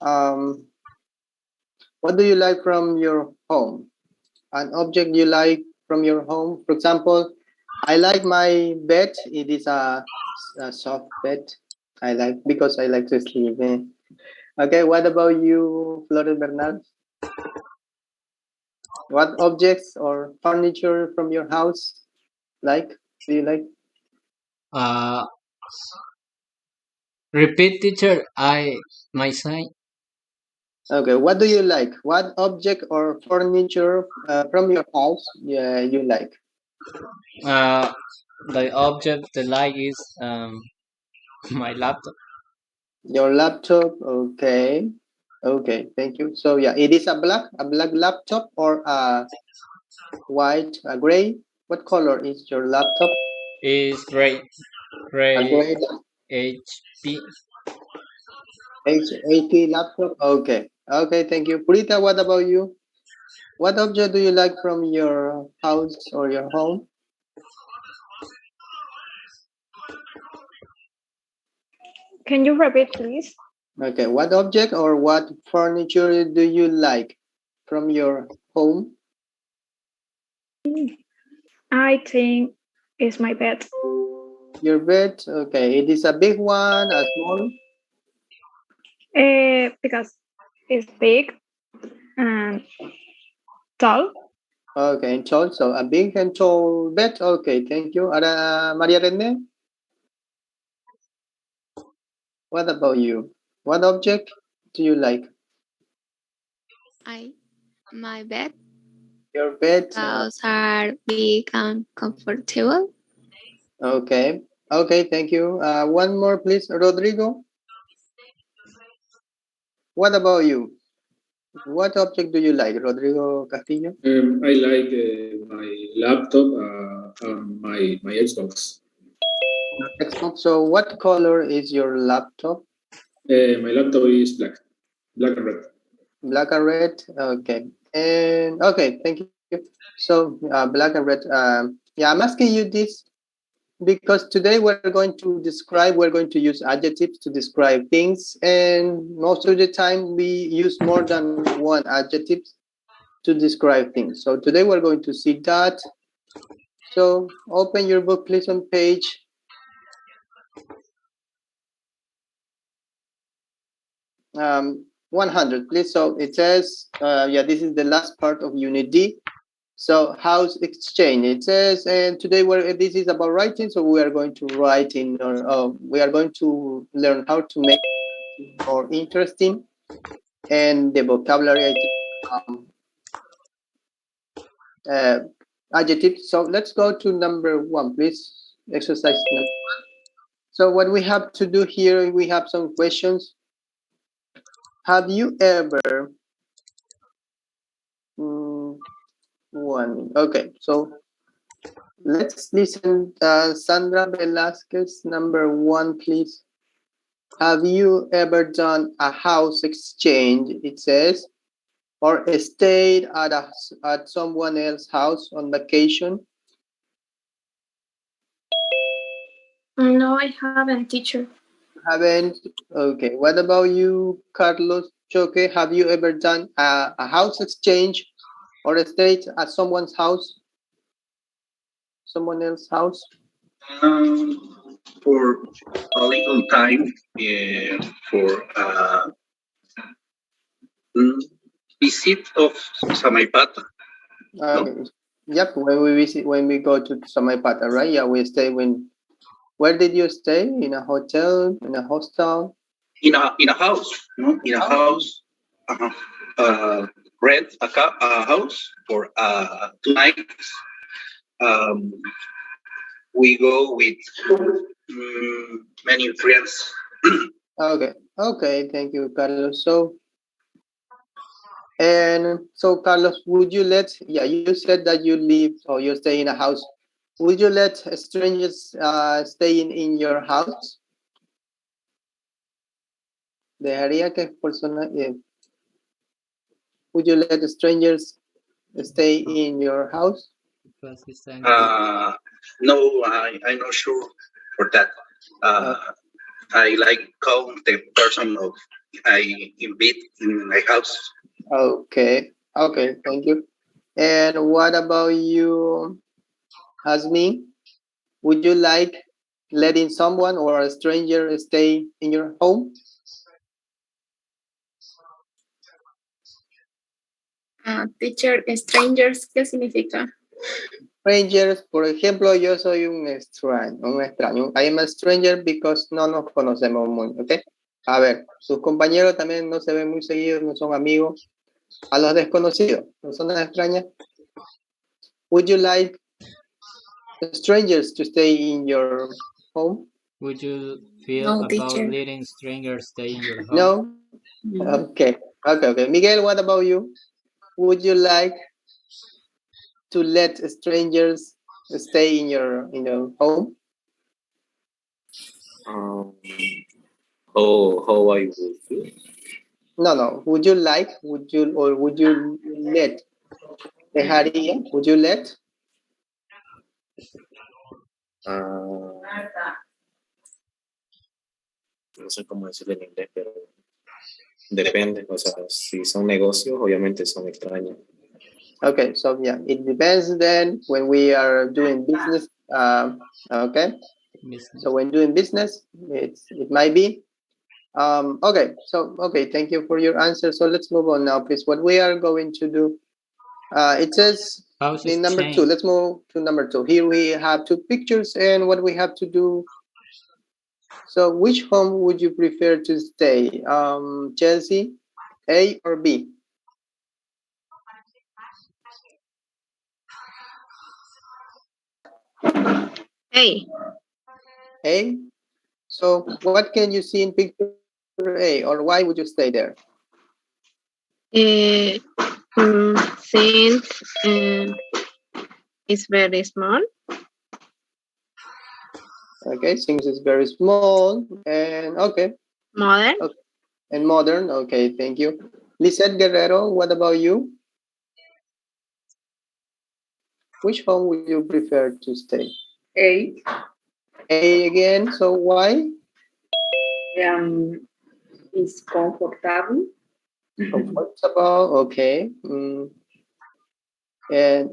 Um, what do you like from your home? An object you like from your home. For example, I like my bed. It is a soft bed. I like because I like to sleep. Okay, what about you, Flores Bernal? What objects or furniture from your house like do you like? Uh, Repeat, teacher. My sign. Okay, what do you like? What object or furniture from your house you like? Uh, the object the like is my laptop. Your laptop. Okay. Okay, thank you. So yeah, it is a black laptop or a white, a gray. What color is your laptop? Is gray. A Gray gray HP. HP laptop. Okay. Okay, thank you. Purita, what about you? What object do you like from your house or your home? Can you repeat, please? Okay, what object or what furniture do you like from your home? I think it's my bed. Your bed. Okay, it is a big one, a small. Because it's big and tall. Okay, and tall. So a big and tall bed. Okay, thank you. Maria Rene, what about you? What object do you like? My bed Your bed. walls are big and comfortable. Okay. Okay, thank you. One more, please, Rodrigo. What about you? What object do you like, Rodrigo Castillo? I like my laptop and my Xbox. Xbox. So, what color is your laptop? My laptop is black and red. Black and red. Okay. And okay, thank you. So, black and red. Yeah, I'm asking you this because today we're going to use adjectives to describe things, and most of the time we use more than one adjective to describe things. So today we're going to see that. So open your book, please, on page 100, please. So it says, yeah, this is the last part of Unit D. So house exchange. It says, and today this is about writing. So we are going to write we are going to learn how to make it more interesting, and the vocabulary adjective. So let's go to number 1, please. Exercise number. So what we have to do here, we have some questions. Have you ever one? Okay, so let's listen. Sandra Velasquez, number 1, please. Have you ever done a house exchange? It says, or stayed at someone else's house on vacation? No, I haven't, teacher. Haven't. Okay. What about you, Carlos Choque? Have you ever done a house exchange or stayed at someone's house, someone else's house? For a little time, for visit of Samaipata. Okay. No? Yep. When we go to Samaipata, right? Yeah, we stay Where did you stay? In a hotel? In a hostel? In a house, no? In a house. Rent a house for 2 nights. We go with many friends. Okay. Okay. Thank you, Carlos. So Carlos, would you you said that you live or you stay in a house. Would you let strangers stay in your house? ¿Dejaría que personas, would you let strangers stay in your house? No, I'm not sure for that. I like call the person of I invite in my house. Okay. Okay. Thank you. And what about you, Hasmi? Would you like letting someone or a stranger stay in your home? Teacher, strangers, ¿qué significa? Strangers, por ejemplo, yo soy un extraño. I am a stranger because no nos conocemos muy, ¿ok? A ver, sus compañeros también no se ven muy seguidos, no son amigos. A los desconocidos, personas extrañas. Would you like strangers to stay in your home? Would you feel No, about teacher. letting strangers stay in your home? No? Okay. Okay. Miguel, what about you? Would you like to let strangers stay in your home? How I would feel? No. Would you like? Would you let? Dejaría? Would you let? No sé cómo decirlo en inglés, pero depende. O sea, si son negocios, obviamente son extraños. Okay, so yeah, it depends then when we are doing business. Okay, Business. so when doing business, it might be. Okay, thank you for your answer. So let's move on now, please. What we are going to do, it says House in number 2. exchange. Let's move to number 2. Here we have 2 pictures, and what we have to do. So which home would you prefer to stay? Chelsea, A or B? Hey, A. So what can you see in picture A, or why would you stay there? since it's very small. Okay, since it's very small and okay, Modern. and modern. Okay, thank you. Lizette Guerrero, what about you? Which home would you prefer to stay? A. A again, so why? It's comfortable. Comfortable, okay. And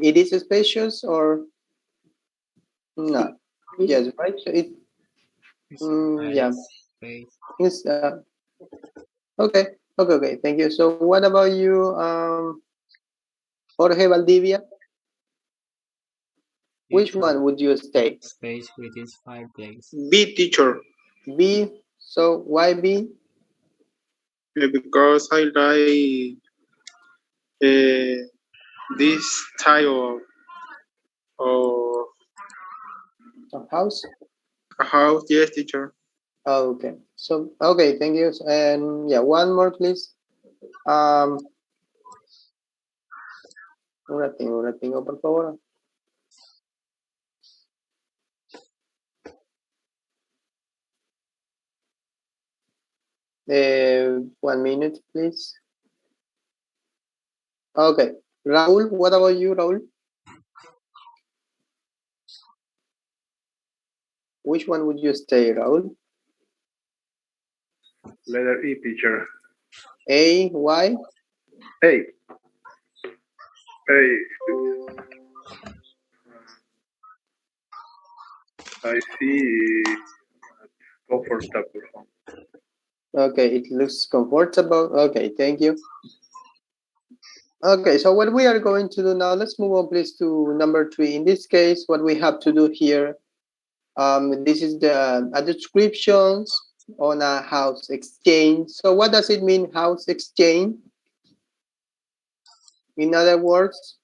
it is spacious or not? Yes, right. So it, yeah. Space. It's, okay. Thank you. So what about you, Jorge Valdivia? Which one would you stay? Space with its fireplace. B, teacher. B. So why B? Because I like this style of A house. a house. Yes, teacher. Okay. So okay, thank you. And yeah, one more, please. Un ratingo, por favor. One minute, please. Okay. Raul, what about you, Raul? Which one would you stay, Raul? Letter E, teacher. A, why? A. I see comfortable home. Okay, it looks comfortable. Okay, thank you. Okay, so what we are going to do now, let's move on, please, to number 3. In this case, what we have to do here, this is the descriptions on a house exchange. So what does it mean, house exchange? In other words,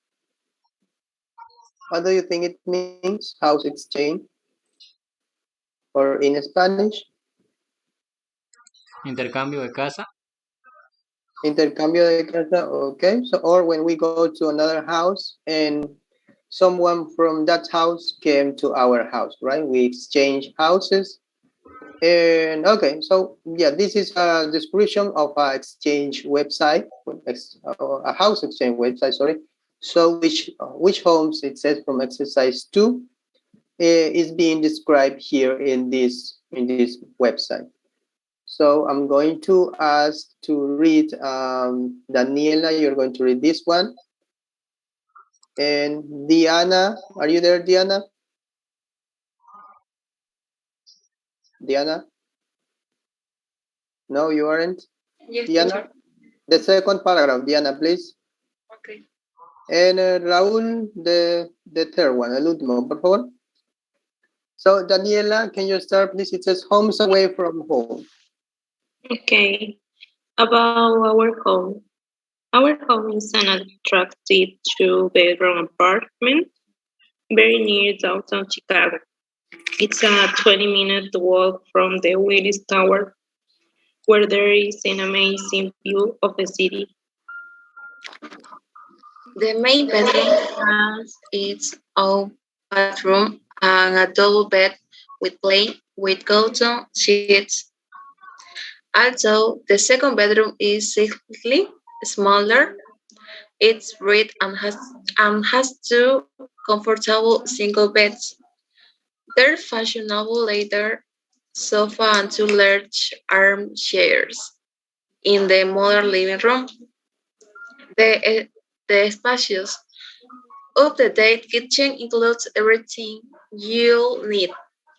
what do you think it means, house exchange? Or in Spanish? Intercambio de casa. Intercambio de casa, okay. So, or when we go to another house and someone from that house came to our house, right? We exchange houses. And okay, so yeah, this is a description of a exchange website, a house exchange website, sorry. So which homes, it says from exercise 2, is being described here in this website. So I'm going to ask to read Daniela, you're going to read this one. And Diana, are you there, Diana? Diana? No, you aren't? Yes, Diana? teacher. The second paragraph, Diana, please. Okay. And Raúl, the third one, el último, por favor. So, Daniela, can you start, please? It says homes away from home. Okay, about our home. Our home is an attractive two-bedroom apartment very near downtown Chicago. It's a 20-minute walk from the Willis Tower, where there is an amazing view of the city. The main bedroom has its own bathroom and a double bed with cotton sheets. Also, the second bedroom is slightly smaller. It's red and has two comfortable single beds. They're fashionable leather sofa and two large armchairs. In the modern living room, the, the spacious up-to-date kitchen includes everything you'll need,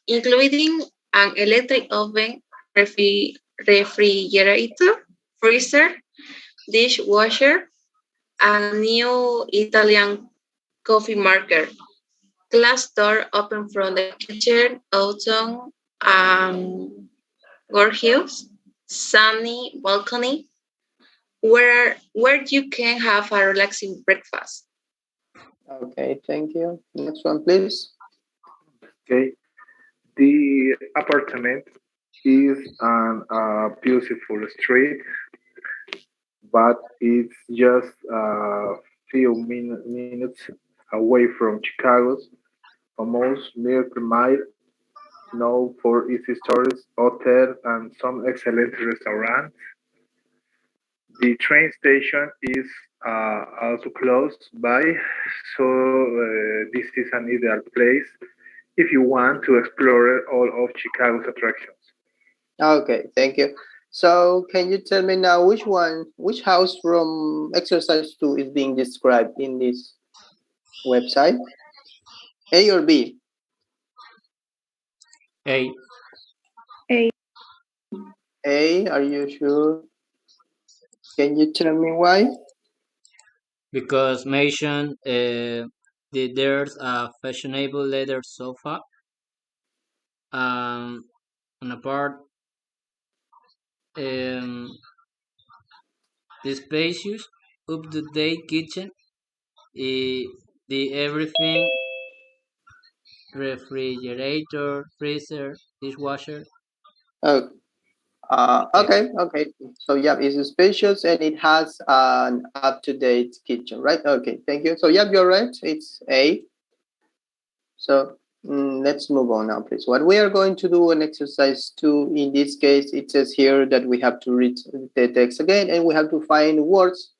including an electric oven, refrigerator, freezer, dishwasher, and a new Italian coffee maker. Glass door open from the kitchen autumn gorgeous sunny balcony where you can have a relaxing breakfast. Okay, thank you. Next one, please. Okay. The apartment is on a beautiful street, but it's just a few minutes away from Chicago's famous Miracle Mile, known for its historic hotel and some excellent restaurants. The train station is also close by, so this is an ideal place if you want to explore all of Chicago's attractions. Okay, thank you. So, can you tell me now which house from exercise 2 is being described in this website? A or B? A. A, are you sure? Can you tell me why? Because mentioned there's a fashionable leather sofa on a part the spacious up-to-date kitchen, the everything refrigerator, freezer, dishwasher. Oh, okay. So yeah, it's spacious and it has an up-to-date kitchen, right? Okay, thank you. So yeah, you're right. It's A. So let's move on now, please. What we are going to do in exercise 2, in this case, it says here that we have to read the text again and we have to find words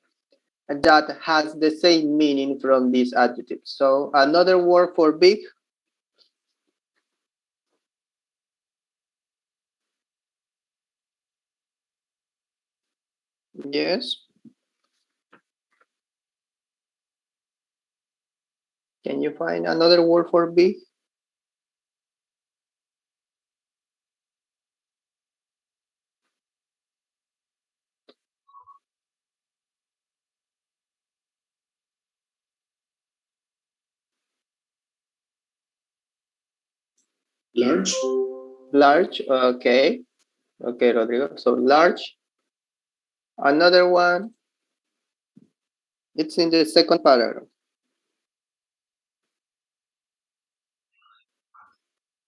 that has the same meaning from these adjectives. So another word for big. Yes. Can you find another word for big? Large. Large. Okay. Okay, Rodrigo. So large. Another one. It's in the second paragraph.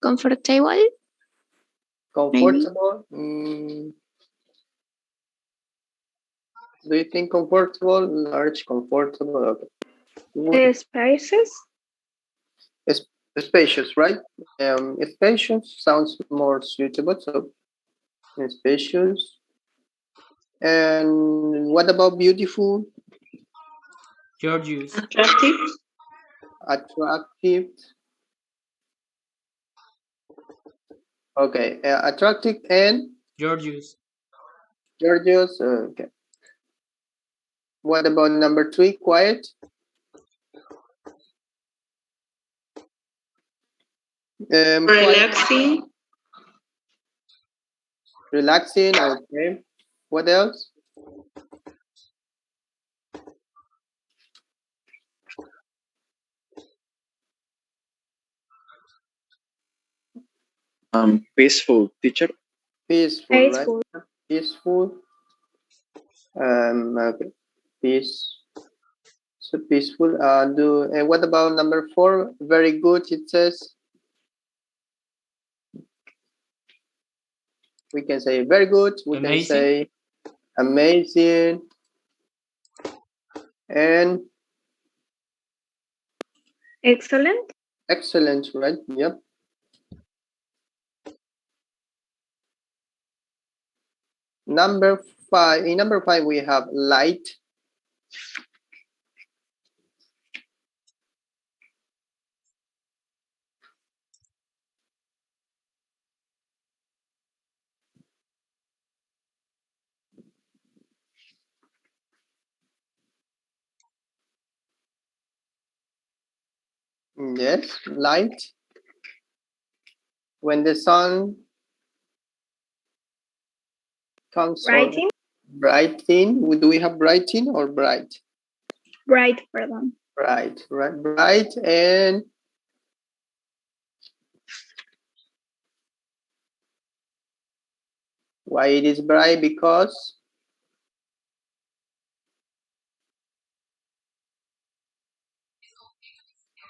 Comfortable? Comfortable. Do you think comfortable? Large, comfortable. Okay. Spaces? Spacious, right? Spacious sounds more suitable. So spacious. And what about beautiful? Gorgeous. Attractive. Attractive. Okay, attractive and Georgius. Georgios. Okay. What about number 3? Quiet. Quiet. Relaxing. Relaxing. Okay. What else? Peaceful, teacher. Peaceful, Peaceful. right? Peaceful. Okay. Peace. So peaceful. What about number 4? Very good. It says. We can say very good. We can Amazing. say amazing. And Excellent. excellent, right? Yep. Number 5. In number 5, we have light. Yes, light. When the sun comes Writing. brighting. Do we have brighting or bright? Bright, pardon. Bright, right? Bright. And why it is bright? Because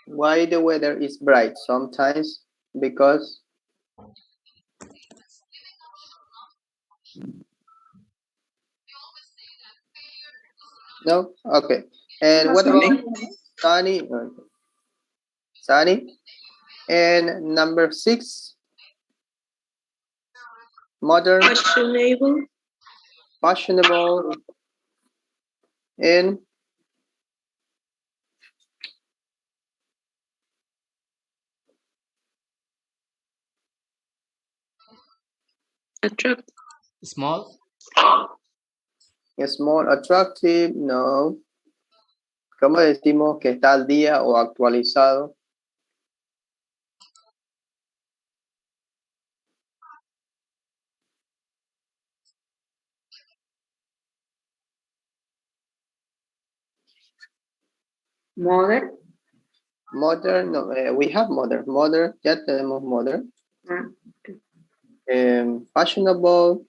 why the weather is bright? Sometimes because no. Okay. And what about sunny? Okay. Sunny. And number 6, modern, Fashionable. fashionable, and Attractive. Small. small, attractive. No. ¿Cómo decimos que está al día o actualizado? Modern. Modern, no, we have modern. Modern, ya tenemos modern. Okay. Fashionable.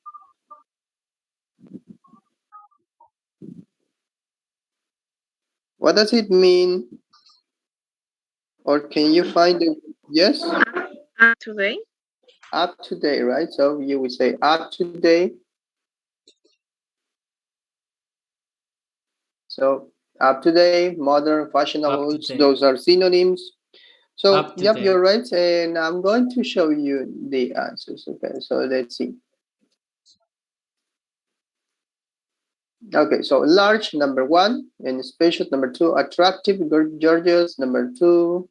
What does it mean? Or can you find it? Yes? Today. Up to date, right? So you would say up to date. So up to date, modern, fashionable, date. those are synonyms. So Up to yep, date. you're right. And I'm going to show you the answers. Okay, so let's see. Okay, so large, number 1, and spacious, number 2, attractive, gorgeous, number 2,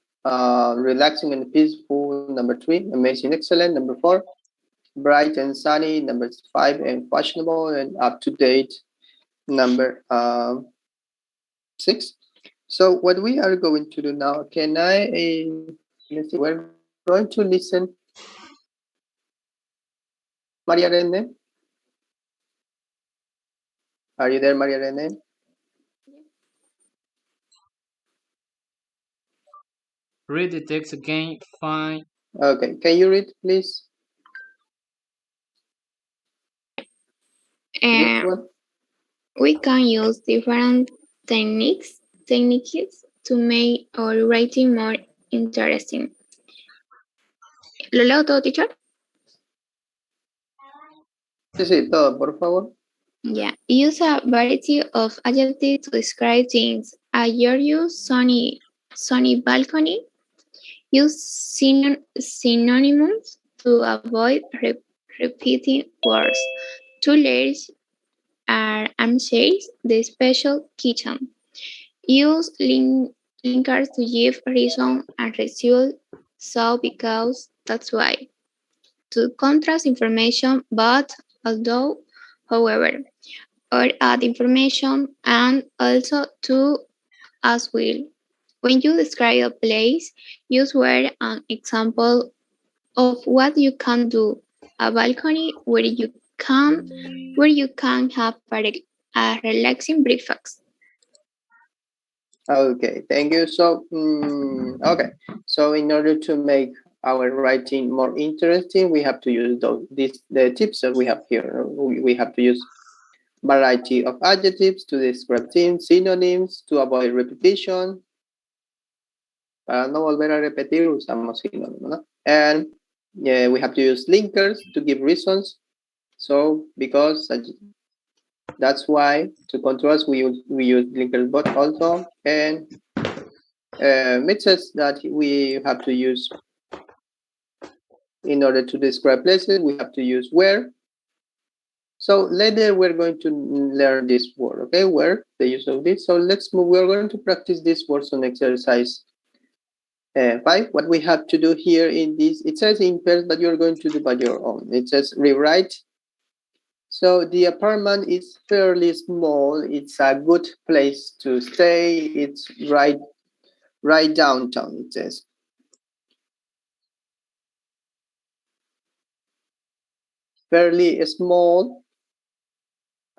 relaxing and peaceful, number 3, amazing, excellent, number 4, bright and sunny, number 5, and fashionable and up to date, number 6. So what we are going to do now, can I, let's see, we're going to listen. Maria Rene? Are you there, Maria Rene? Read the text again. Fine. Okay, can you read, please? This one? We can use different techniques to make our writing more interesting. ¿Lo leo todo, teacher? Sí, todo, por favor. Yeah. Use a variety of adjectives to describe things. A Georgius sunny balcony. Use synonyms to avoid repeating words. 2 layers are armchairs, the special kitchen. Use linkers to give reason and result, so because, that's why. To contrast information but although, however, or add information, and also to as well. When you describe a place, use where an example of what you can do. A balcony where you can have a relaxing breakfast. Okay, thank you. So, okay. So in order to make our writing more interesting, we have to use the tips that we have here. We have to use variety of adjectives to describe things, synonyms to avoid repetition. Para no volver a repetir, usamos sinónimos, ¿no? And yeah, we have to use linkers to give reasons. So because that's why to contrast we use linkers, but also and it says that we have to use, in order to describe places, we have to use where. So later we're going to learn this word, okay? Where, the use of this. So let's move. We're going to practice these words on exercise 5. What we have to do here in this, it says in pairs, but you're going to do by your own. It says rewrite. So the apartment is fairly small. It's a good place to stay. It's right downtown, it says. Fairly small.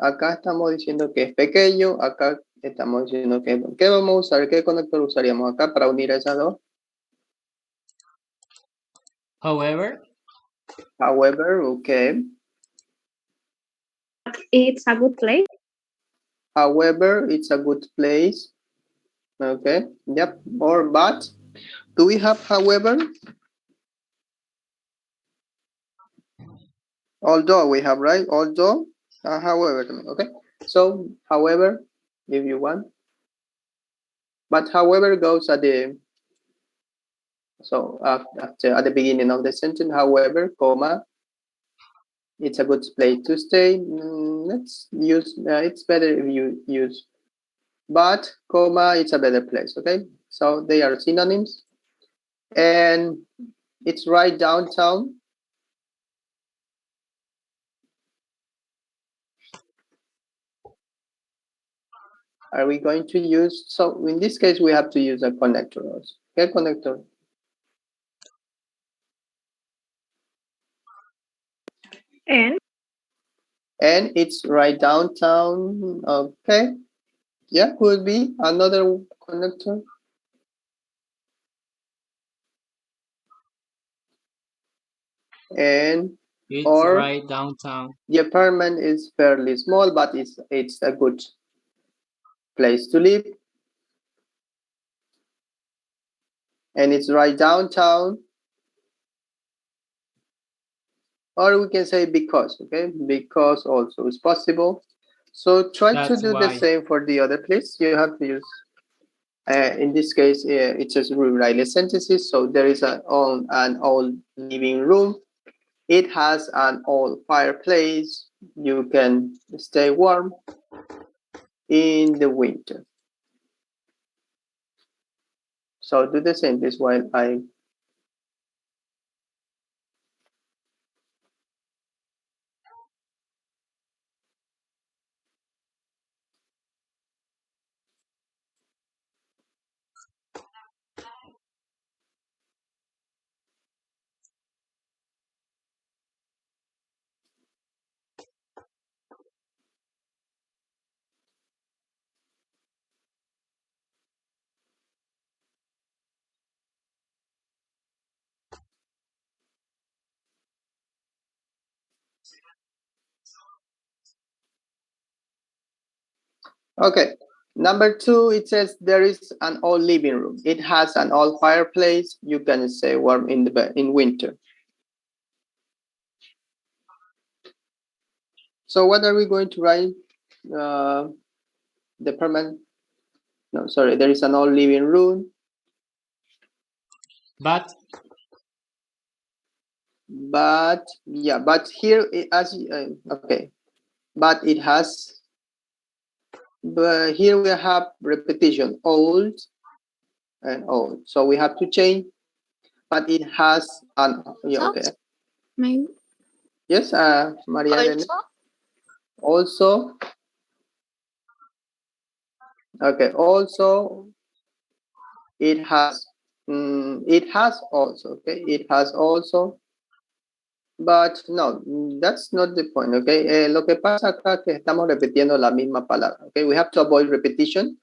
Acá estamos diciendo que es pequeño. Acá estamos diciendo que... ¿Qué vamos a usar? ¿Qué conector usaríamos acá para unir a esas dos? However, Okay. It's a good place. However, it's a good place. Okay. Yep. Or but. Do we have however? Although we have, right? Although, however, okay. So, however, if you want. But however goes at the, so after at the beginning of the sentence, however, comma, it's a good place to stay. Let's use, it's better if you use but, comma, it's a better place, okay? So they are synonyms. And it's right downtown. Are we going to use, so in this case, we have to use a connector also. Okay, connector. And it's right downtown. Okay. Yeah, could be another connector. And it's or right downtown. the apartment is fairly small, but it's a good place to live. And it's right downtown. Or we can say because, okay? Because also is possible. So try to That's do why. the same for the other place. You have to use, in this case, it says rewrite sentences. So there is an old living room. It has an old fireplace. You can stay warm in the winter. So do the same. This while I. Okay. Number 2, it says there is an old living room. It has an old fireplace. You can stay warm in winter. So what are we going to write? The permanent. No, sorry. There is an old living room. But Yeah, but here okay. But it has. But here we have repetition. Old and old. So we have to change. But it has an. Yeah, okay. Maybe. Yes, Maria Elena. Also. Okay. Also, it has. It has also. Okay. It has also. But no, that's not the point. Okay. Lo que pasa acá es que estamos repitiendo la misma palabra. Okay. We have to avoid repetition.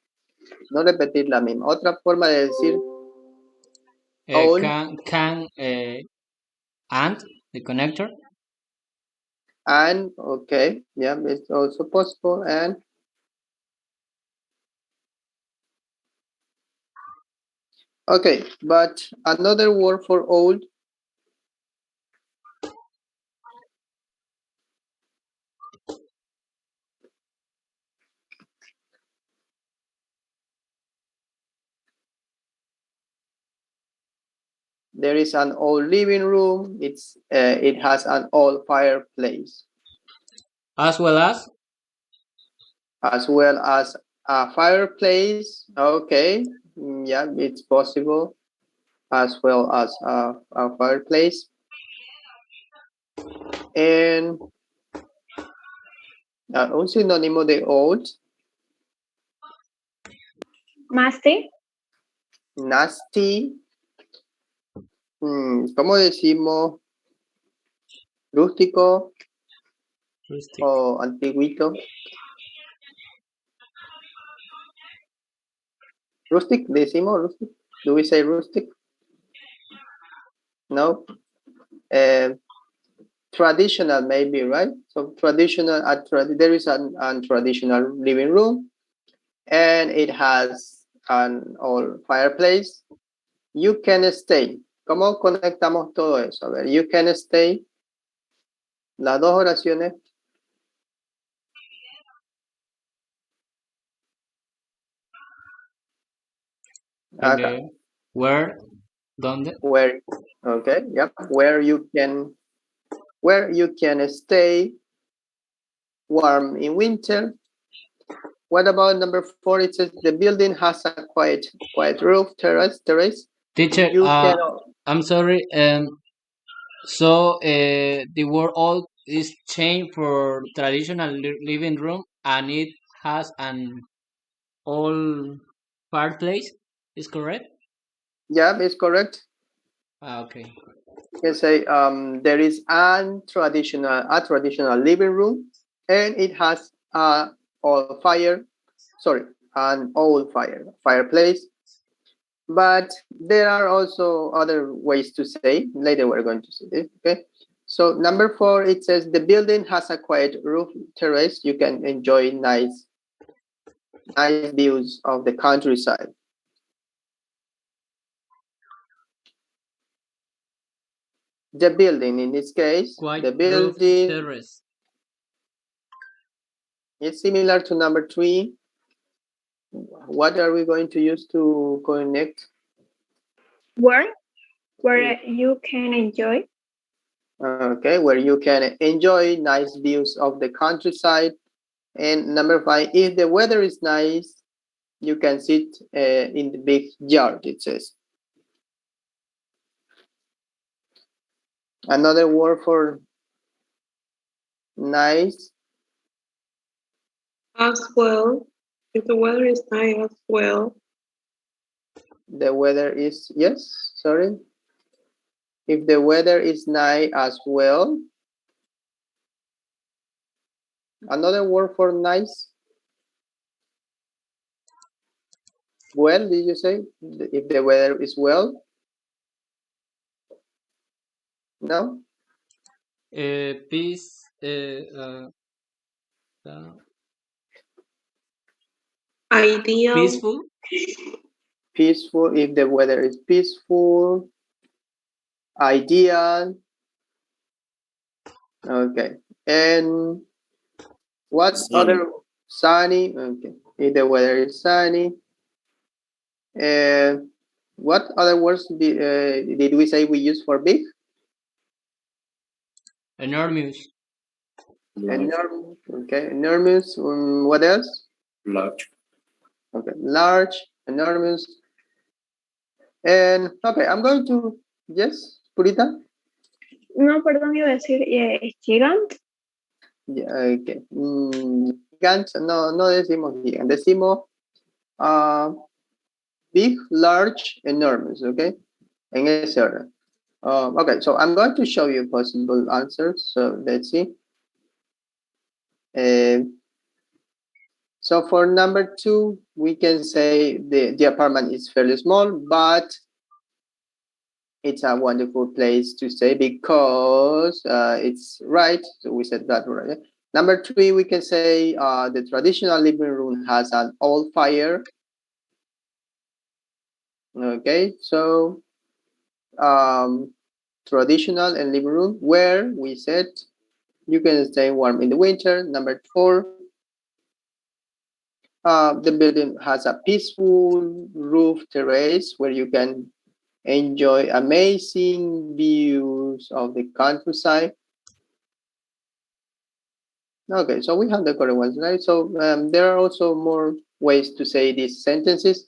No repetir la misma. Otra forma de decir old. And the connector. And okay, yeah, it's also possible. And okay, but another word for old. There is an old living room. It has an old fireplace. As well as a fireplace. Okay, yeah, it's possible. As well as a fireplace. And un sinónimo de old. Musty. Nasty. ¿Cómo decimos? Rústico. O antiguito. Rustic, decimos rustic. Do we say rustic? No. Traditional, maybe, right? So traditional. There is an traditional living room, and it has an old fireplace. You can stay. ¿Cómo conectamos todo eso? A ver, you can stay. Las dos oraciones. Okay. Where? ¿Dónde? Where? Okay. Yep. Where you can stay warm in winter. What about number 4? It says the building has a quiet roof, terrace. Teacher, I'm sorry. So the word old is changed for traditional living room, and it has an old fireplace. Is correct? Yeah, it's correct. Okay. You can say there is a traditional living room, and it has an old fireplace. But there are also other ways to say. Later we're going to see this. Okay. So number 4, it says the building has a quiet roof terrace. You can enjoy nice views of the countryside. The building, in this case, the building terrace. Is similar to number 3. What are we going to use to connect? Where you can enjoy. Okay, where you can enjoy nice views of the countryside. And number 5, if the weather is nice, you can sit in the big yard, it says. Another word for nice. As well. If the weather is nice as well. The weather is, yes, sorry. If the weather is nice as well. Another word for nice. Well, did you say? If the weather is well? No? Peace. Ideal. Peaceful. Peaceful, if the weather is peaceful. Ideal. Okay. And what's other? Sunny. Okay. If the weather is sunny. What other words did we say we use for big? Enormous. Enormous. Okay. Enormous. What else? Large. Okay. Large. Enormous. And okay, I'm going to, yes, Purita? No, perdón, iba a decir gigant. Okay. Gigant, no decimos gigant, decimos big, large, enormous, okay? En ese orden. Okay, so I'm going to show you possible answers. So let's see. So for number 2, we can say the apartment is fairly small, but it's a wonderful place to stay because it's right. So we said that right. Number 3, we can say the traditional living room has an old fire. Okay, so traditional and living room where we said you can stay warm in the winter. Number 4, the building has a peaceful roof terrace where you can enjoy amazing views of the countryside. Okay, so we have the correct ones, right? So there are also more ways to say these sentences.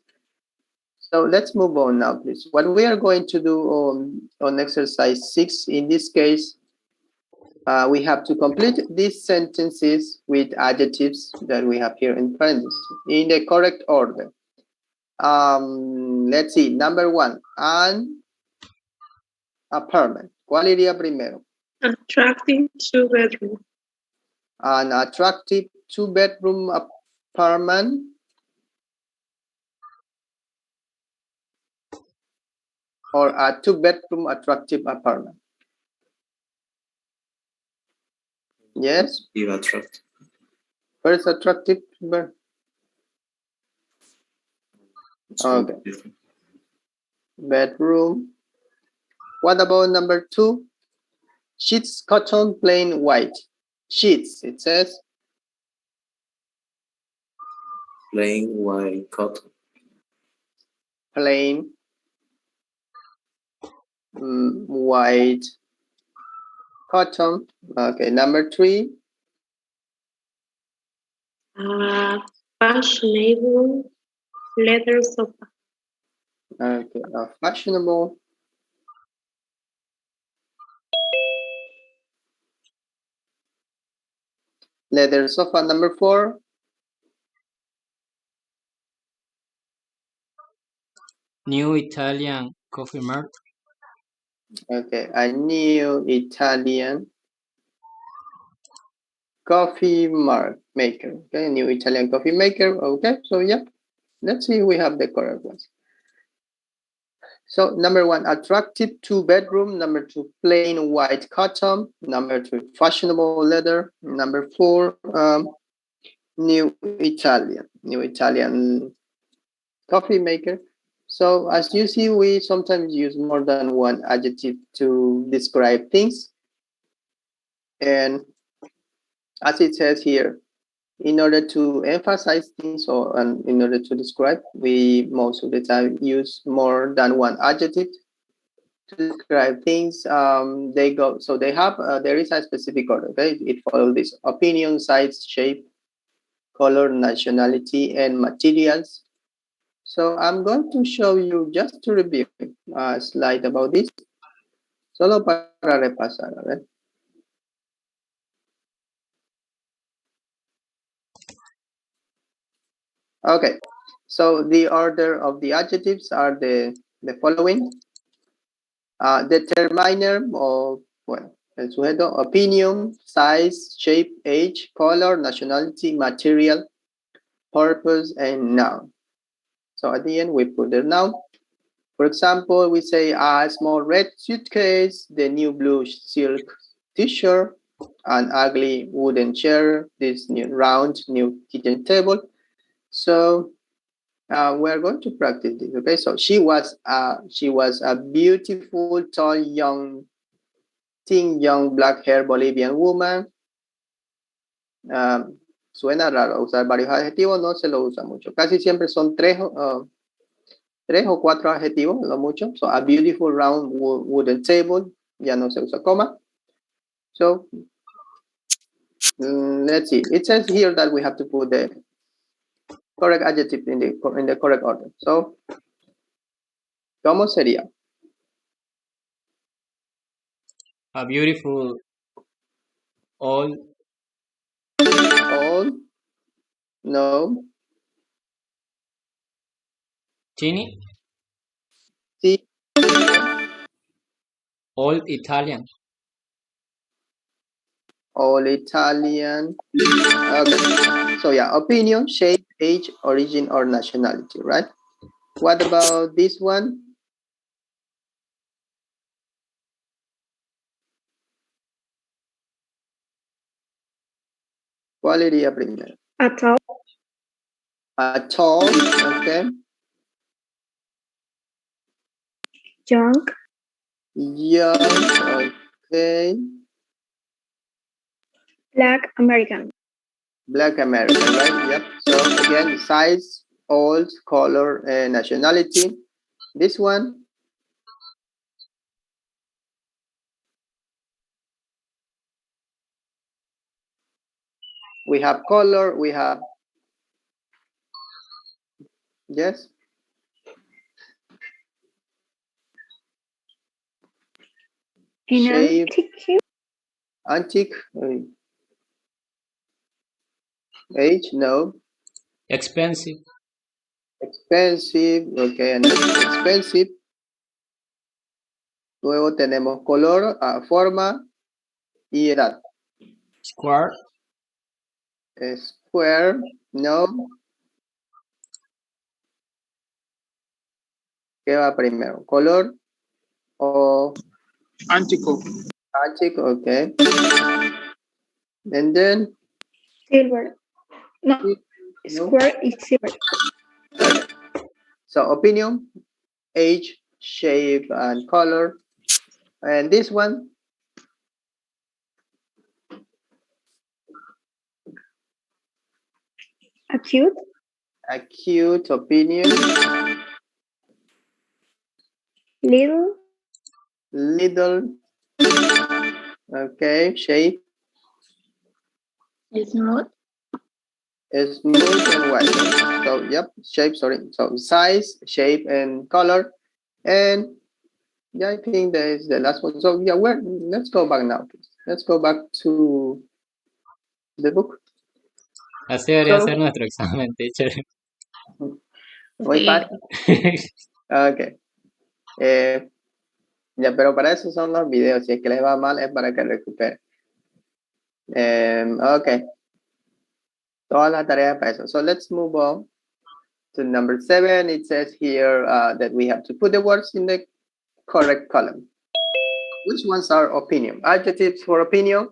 So let's move on now, please. What we are going to do on exercise 6, in this case, we have to complete these sentences with adjectives that we have here in parentheses in the correct order. Let's see. Number 1, an apartment. ¿Cuál iría primero? Attractive 2-bedroom. An attractive 2-bedroom apartment. Or a 2-bedroom attractive apartment. Yes. Attractive. First attractive. Okay. Bedroom. What about number 2? Sheets, cotton, plain white. Sheets, it says. Plain white cotton. Plain white cotton. Okay, number 3. Fashionable leather sofa. Okay, fashionable leather sofa. Number 4. New Italian coffee mart. Okay, a new Italian coffee maker. Okay, new Italian coffee maker. Okay, so yeah, let's see if we have the correct ones. So number 1, attractive 2-bedroom. Number 2, plain white cotton. Number 3, fashionable leather. Number 4, new Italian coffee maker. So as you see, we sometimes use more than one adjective to describe things. And as it says here, in order to emphasize things or in order to describe, we most of the time use more than one adjective to describe things. They go, so they have, there is a specific order, okay? It follows this: opinion, size, shape, color, nationality, and materials. So I'm going to show you, just to review, a slide about this, solo para repasar, a ver. Okay, so the order of the adjectives are the following. Determiner of, well, el sujeto: opinion, size, shape, age, color, nationality, material, purpose, and noun. So at the end, we put the noun. For example, we say a small red suitcase, the new blue silk t-shirt, an ugly wooden chair, this new round new kitchen table. So we're going to practice this. Okay, so she was a beautiful, tall, thin, young, black-haired Bolivian woman. Suena raro usar varios adjetivos, no se lo usa mucho. Casi siempre son 3 o 4 adjetivos, no mucho. So a beautiful round wooden table, ya no se usa coma. So let's see. It says here that we have to put the correct adjective in the correct order. So, ¿cómo sería? A beautiful old Old? No. chini, See? old Italian. All Italian. Okay. So yeah, opinion, shape, age, origin, or nationality, right? What about this one? ¿Cuál iría primero? Atoll. Tall, okay. Young. Young, okay. Black American. Black American, right? Yep. So again, size, old, color, and nationality. This one. We have color, we have, yes? Shape, antique, age, no. Expensive. Expensive, okay, and expensive. Luego tenemos color, forma y edad. Square. Square, no. ¿Qué va primero? ¿Color o Antico. antique? Okay. And then Silver. No. Square is silver. Okay. So opinion, age, shape, and color. And this one, Acute. acute opinion, Little. little, okay, shape, Smooth. smooth, and white. So yep, shape, sorry. So size, shape, and color. And yeah, I think that is the last one. So yeah, let's go back now, please. Let's go back to the book. Así debería So- ser nuestro examen, teacher. Muy fácil. Ok. Ya, pero para eso son los videos. Si es que les va mal, es para que recuperen. Ok. Todas las tareas para eso. So let's move on to number 7. It says here that we have to put the words in the correct column. Which ones are opinion? Adjectives for opinion.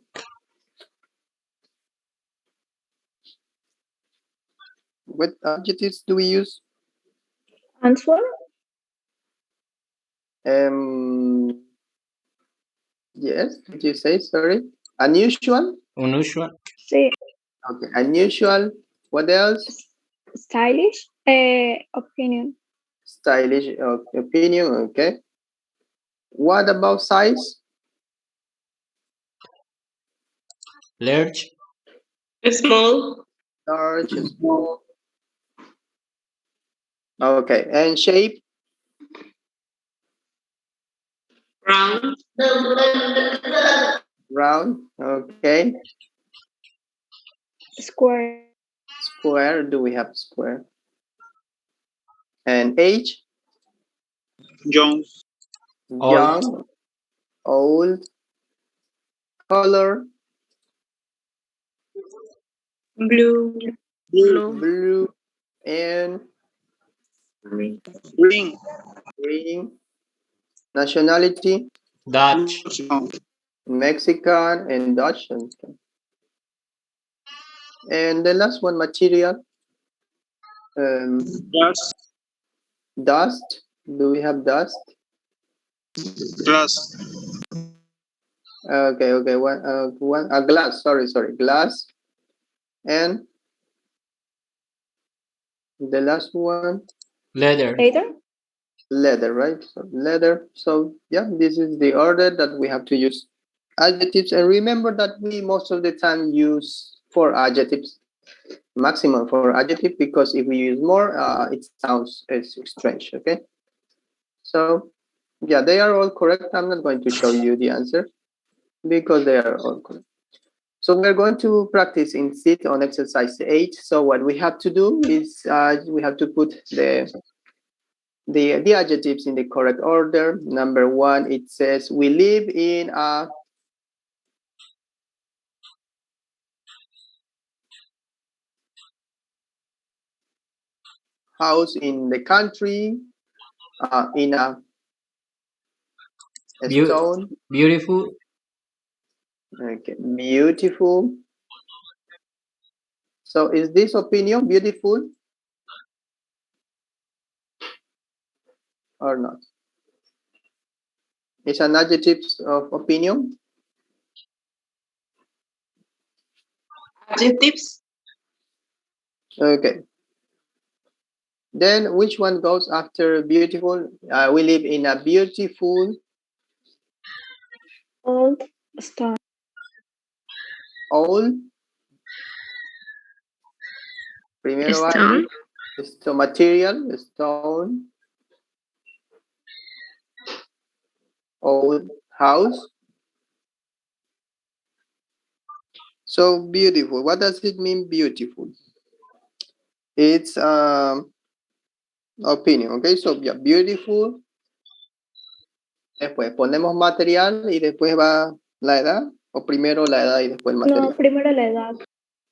What adjectives do we use? Answer. Yes, did you say, sorry? Unusual? Unusual. Sí. Okay, unusual. What else? Stylish. Opinion. Stylish opinion, okay. What about size? Large. Small. Large, small. Okay, and shape? Round. Round, okay. Square. Square, do we have square? And age? Young. Young, old. Color? Blue. Blue. And Green. green. Nationality? Dutch. Mexican and Dutch. Okay. And the last one, material. Glass. Dust. Do we have dust? Glass. Okay, okay. Glass. Sorry, glass. And the last one, Leather. leather, right? So leather. So yeah, this is the order that we have to use adjectives. And remember that we most of the time use 4 adjectives, maximum 4 adjectives, because if we use more, it sounds strange. Okay. So yeah, they are all correct. I'm not going to show you the answer. because they are all correct. So we're going to practice in sit on exercise 8. So what we have to do is we have to put the adjectives in the correct order. Number 1, it says we live in a house in the country, in a stone. Beautiful. Okay, beautiful. So is this opinion beautiful or not? It's an adjective of opinion. Adjectives. Okay. Then which one goes after beautiful? We live in a beautiful Old stone. old. Primero va Stone. esto material, stone, old house. So beautiful. What does it mean beautiful? It's opinion. Okay, so yeah, beautiful. Después ponemos material y después va la edad, o primero la edad y después el material. No, primero la edad.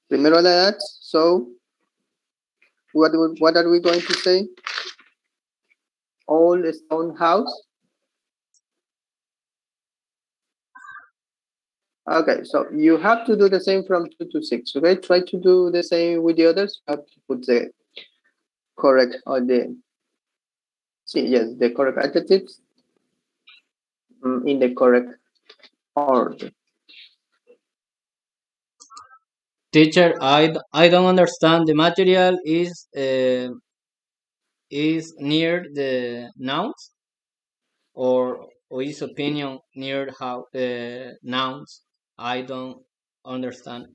Primero la edad. So what are we going to say? Old stone house. Okay, so you have to do the same from 2 to 6. Okay, try to do the same with the others. You have to put the correct or the the correct adjectives in the correct order. Teacher, I don't understand. The material is near the nouns, or is opinion near how nouns? I don't understand.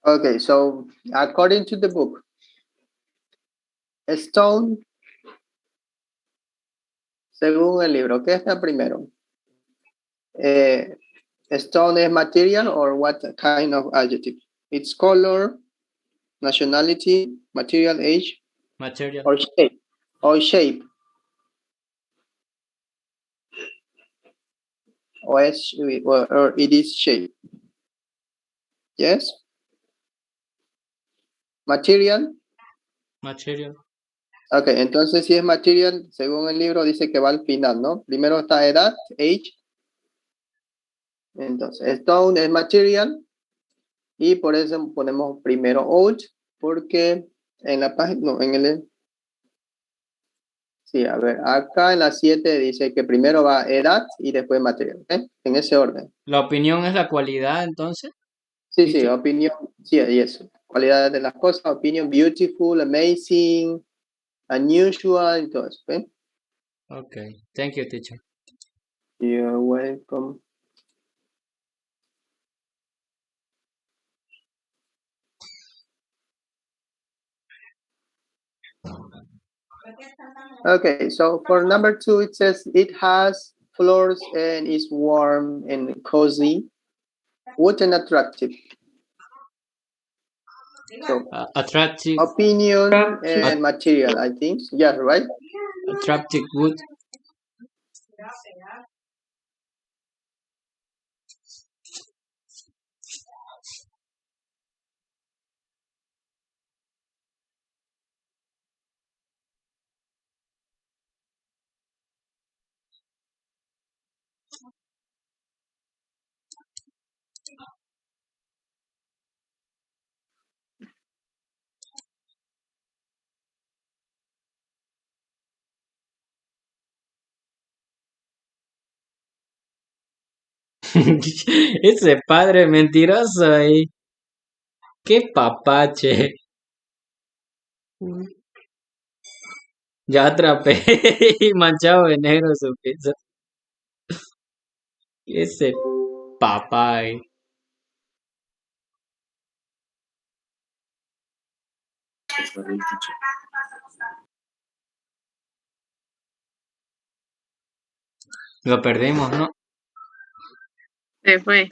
Okay, so according to the book, a stone, según el libro, ¿qué está primero? Stone is material or what kind of adjective? It's color, nationality, material, age, Material. or shape. Or shape. Or it is shape. Yes? Material. Material. Ok, entonces si es material, según el libro dice que va al final, ¿no? Primero está edad, age. Entonces, stone es material y por eso ponemos primero old, porque en la página, no, en el... Sí, a ver, acá en la 7 dice que primero va edad y después material, ¿ok? En ese orden. La opinión es la cualidad, entonces. Sí, sí, opinión, sí, y eso. Cualidades de las cosas, opinion, beautiful, amazing, unusual, y todo eso, ¿ok? Okay, thank you, teacher. You're welcome. Okay, so for number 2, it says it has floors and is warm and cozy. What an attractive. So attractive. Opinion and material, I think. Yeah, right? Attractive wood. Ese padre mentiroso ahí. Qué papache. Ya atrapé y manchado de negro su pizza. Ese papá ahí. Lo perdimos, ¿no? Se fue.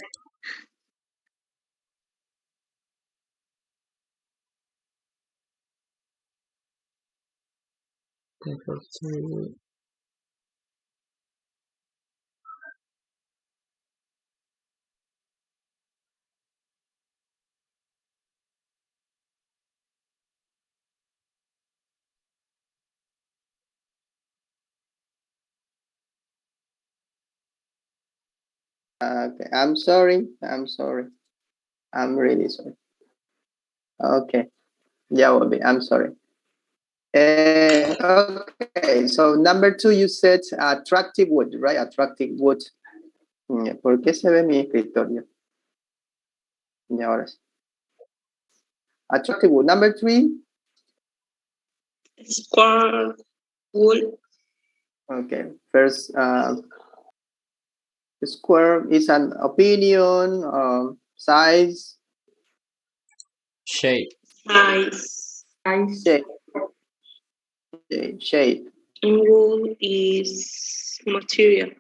Equal to Okay, I'm sorry. I'm sorry. I'm really sorry. Okay, yeah, will be. I'm sorry. Okay, so number 2, you said attractive wood, right? Attractive wood. ¿Por qué se ve mi escritorio? Y ahora sí. Attractive wood. Number 3. Square wool. Okay, first, square is an opinion, size, shape. Size. shape. Shape. And wool is material.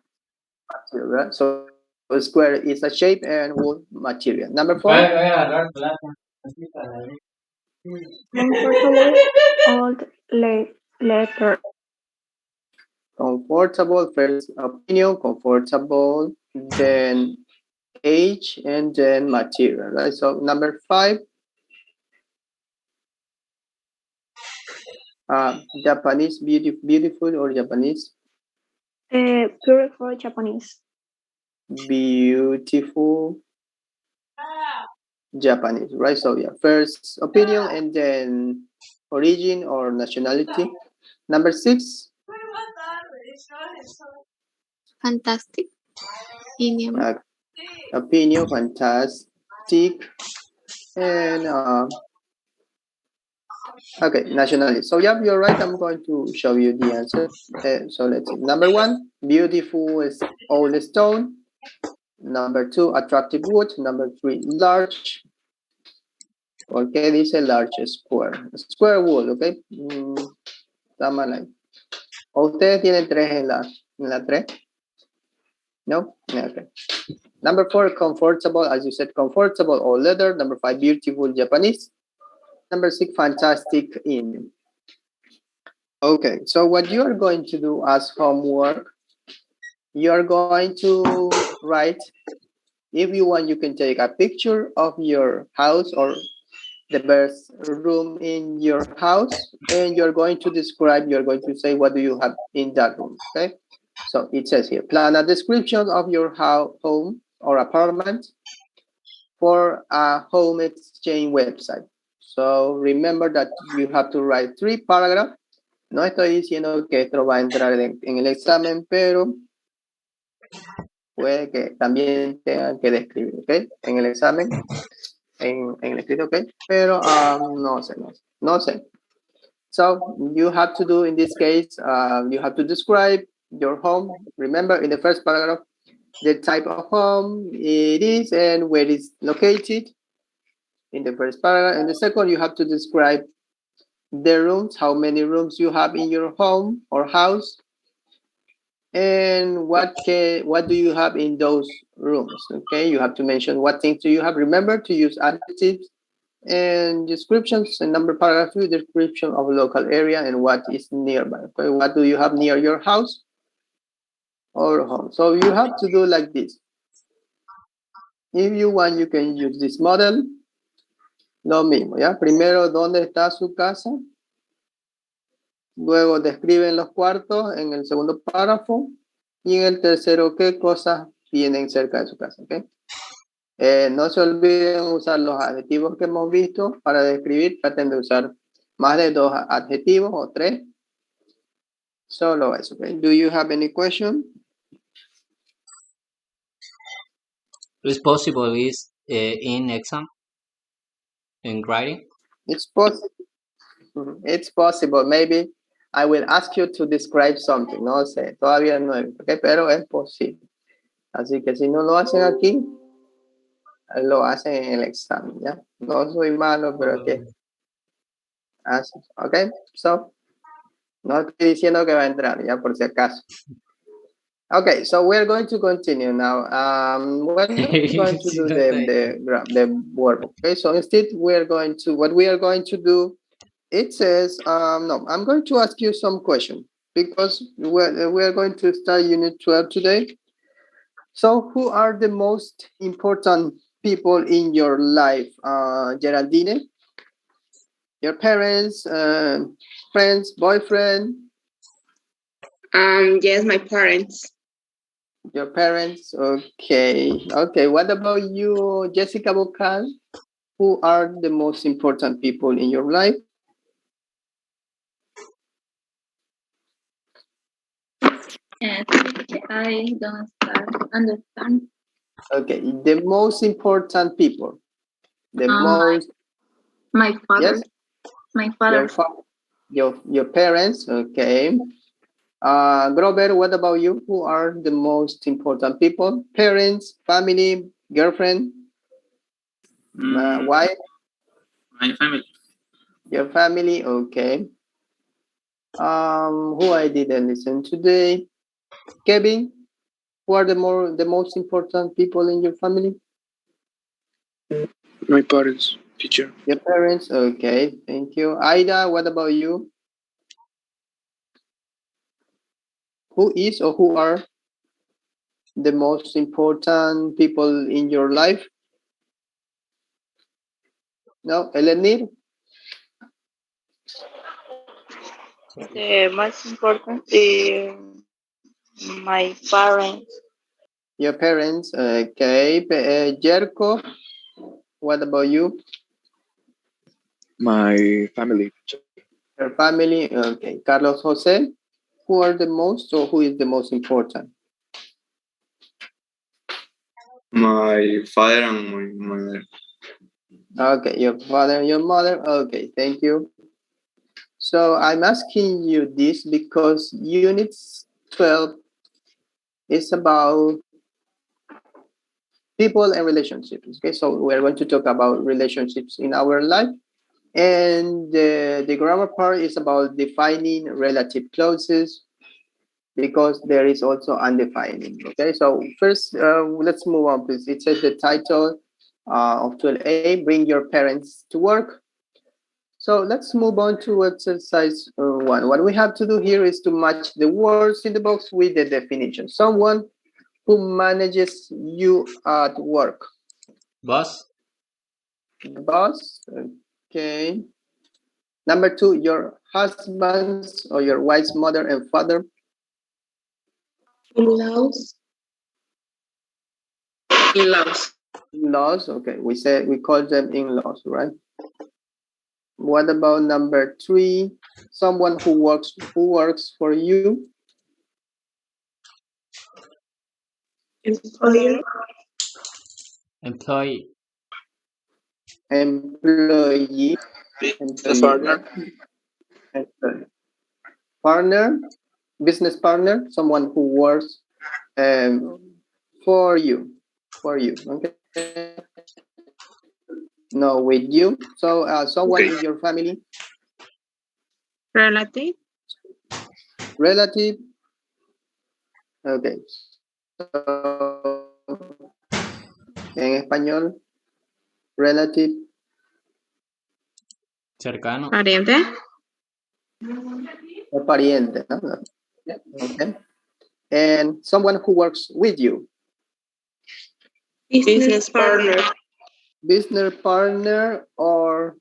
Right? So square is a shape and wood material. Number 4. Comfortable old leather. Comfortable, first opinion, comfortable, then age, and then material, right? So number 5, Japanese, beautiful, or Japanese, Beautiful Japanese. beautiful Japanese, right? So yeah, first opinion and then origin or nationality. Number 6, Fantastic. Idiom. opinion, fantastic, and okay, nationality. So yeah, you're right. I'm going to show you the answer. So let's see. Number 1, beautiful is old stone. Number 2, attractive wood. Number 3, large. ¿Por qué dice large square? Square wood, ¿ok? Está mal ahí. ¿O ustedes tienen 3 en la 3? No? Okay. Number 4, comfortable, as you said, comfortable or leather. Number 5, beautiful Japanese. Number 6, fantastic Indian. Okay, so what you are going to do as homework, you are going to write, if you want, you can take a picture of your house or the best room in your house, and you're going to describe, you're going to say what do you have in that room, okay? So it says here, plan a description of your home or apartment for a home exchange website. So remember that you have to write 3 paragraphs. No estoy diciendo que esto va a entrar en el examen, pero puede que también tengan que describir, ¿ok? En el examen, en el escrito, ¿ok? Pero no sé. So you have to do, in this case, you have to describe your home. Remember, in the first paragraph, the type of home it is and where it's located. In the first paragraph. In the second, you have to describe the rooms, how many rooms you have in your home or house, and what do you have in those rooms. Okay, you have to mention what things do you have. Remember to use adjectives and descriptions. And number paragraph 2, description of local area and what is nearby. Okay, what do you have near your house or home? So you have to do like this. If you want, you can use this model. Lo mismo, ¿ya? Primero, ¿dónde está su casa? Luego describen los cuartos en el segundo párrafo. Y en el tercero, ¿qué cosas tienen cerca de su casa? ¿Okay? No se olviden usar los adjetivos que hemos visto para describir. Traten de usar más de 2 adjetivos o 3. Solo eso. Okay? Do you have any question? It's possible is in exam, in writing. It's possible. It's possible. Maybe I will ask you to describe something. No sé, todavía no, ¿okay? Pero es posible. Así que si no lo hacen aquí, lo hacen en el examen, ¿ya? No soy malo, pero que así, ¿ok? So, no estoy diciendo que va a entrar, ya, por si acaso. Okay, so we're going to continue now. We're not going to do the work. Okay, so instead what we are going to do It says, no, I'm going to ask you some question because we're going to start Unit 12 today. So who are the most important people in your life, Geraldine? Your parents, friends, boyfriend? Yes, my parents. Your parents, okay. Okay, what about you, Jessica Bocal? Who are the most important people in your life? I don't understand. Okay, the most important people. The most, My father. yes, My father. your parents, okay. Grover, what about you? Who are the most important people? Parents, family, girlfriend, wife? My family. Your family, okay. Who I didn't listen today? Kevin, who are the most important people in your family? My parents, teacher. Your parents, okay. Thank you. Aida, what about you? Who is or who are the most important people in your life? No, Elenir? The most important is my parents. Your parents, okay. Jerko, what about you? My family, teacher. Your family, okay. Carlos Jose, who are the most or who is the most important? My father and my mother. Okay, your father and your mother, okay, thank you. So I'm asking you this because Unit 12 is about people and relationships. Okay, so we're going to talk about relationships in our life. And the grammar part is about defining relative clauses because there is also undefining. Okay, so first let's move on, please. It says the title of 12A, Bring Your Parents to Work. So let's move on to exercise 1. What we have to do here is to match the words in the box with the definition. Someone who manages you at work. Boss. Boss, okay. Number 2, your husband's or your wife's mother and father. In-laws. In-laws. In-laws, okay. We call them in-laws, right? What about number 3? Someone who works for you. Employer. Employee. Employee. Partner. Partner, business partner, someone who works for you, okay? No, with you. So someone in your family. Relative. Relative. Okay. So, en español, relative. Cercano. Pariente. O pariente, ¿no? Okay. And someone who works with you. Business partner. Business partner or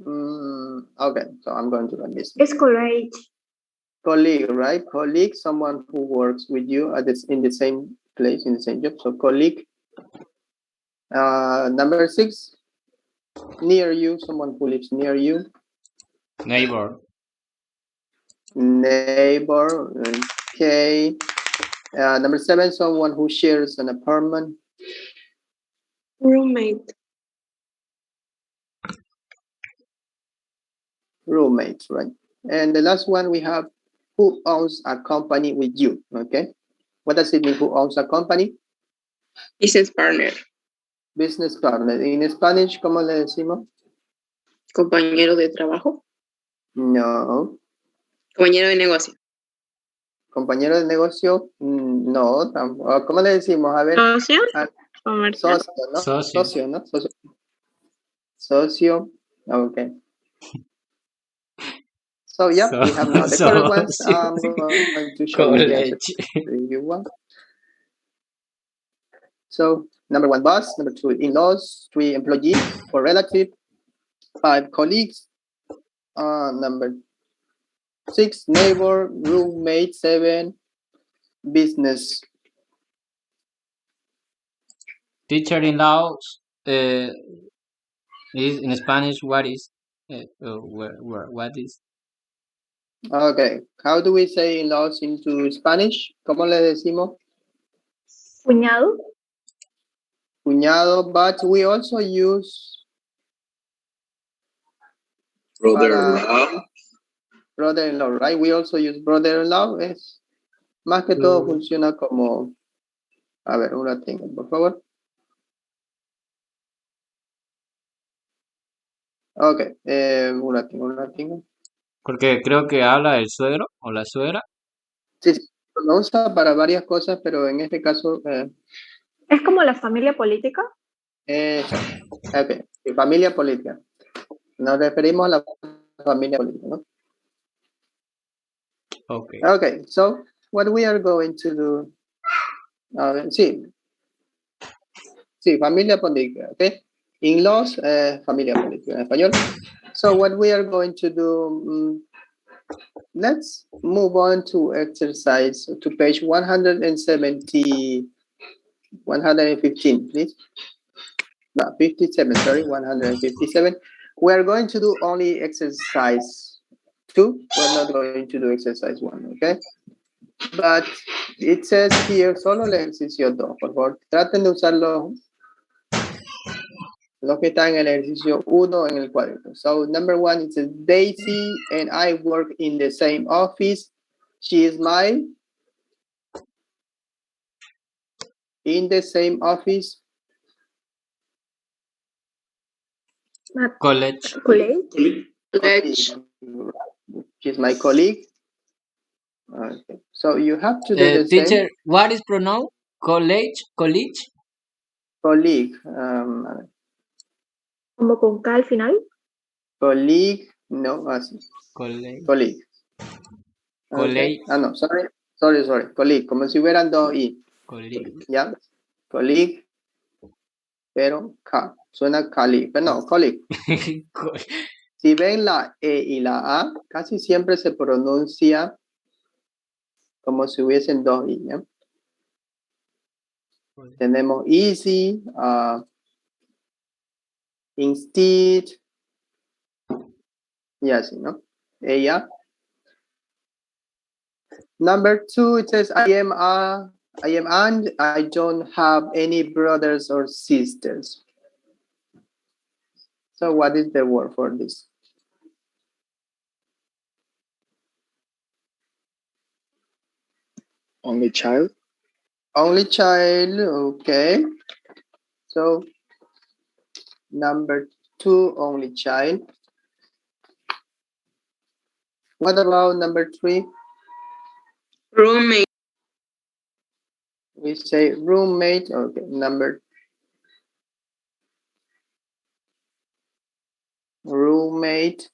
okay, so I'm going to run this. It's colleague. Colleague, right? Colleague, someone who works with you at this, in the same place, in the same job. So colleague. Number 6, near you, someone who lives near you. Neighbor. Neighbor, okay. Number 7, someone who shares an apartment. Roommate. Roommates, right? And the last one we have who owns a company with you, okay? What does it mean, who owns a company? Business partner. Business partner. In Spanish, ¿cómo le decimos? Compañero de trabajo. No. Compañero de negocio. Compañero de negocio, no. ¿Cómo le decimos? A ver. Socio. Socio, ¿no? Socio. Socio, ¿no? Socio. Okay. So yeah, we have now the correct ones. I'm going to show you the answer. College. You want? So number 1, boss. Number 2, in-laws. 3, employee. 4, relative. 5, colleagues. Number 6, neighbor. Roommate. 7, business. Teacher-in-laws is in Spanish. What is? What is? Okay. How do we say in-laws into Spanish? ¿Cómo le decimos? Cuñado. Cuñado, but we also use Brother-in-law. brother-in-law, right? We also use brother-in-law. Es más que todo funciona como, a ver, una tengo, por favor. Ok, una tengo. Porque creo que habla el suegro o la suegra. Sí, lo usa para varias cosas, pero en este caso, Es como la familia política. ok, familia política. Nos referimos a la familia política, ¿no? Okay. Okay, so what we are going to do, sí, familia política, okay? In-laws, familia política en español. So what we are going to do, let's move on to exercise, to page 115, please. No, 57, sorry, 157. We are going to do only exercise 2. We're not going to do exercise 1, okay? But it says here, solo el ejercicio 2, por favor. Traten de usarlo los que están en el ejercicio 1 en el cuaderno. So, number 1, it says, Daisy and I work in the same office. She is my... In the same office. College. She's my colleague. Okay. So you have to do the teacher, same. what is pronoun? College. Colleague. Como con K al final. Colleague. No, así. College. Colleague. Okay. No, sorry. Colleague. Como si hubieran dos I. Colleague. ¿Ya? Colleague. Pero K. Suena colleague. Pero no, colleague. Si ven la E y la A, casi siempre se pronuncia como si hubiesen dos I. ¿ya? Tenemos easy, instead, y así, ¿no? Ella. Number 2, it says, I am and I don't have any brothers or sisters. So what is the word for this? Only child. Only child, okay. So number 2, only child. What about number 3? Roommate. We say roommate, okay. Roommate.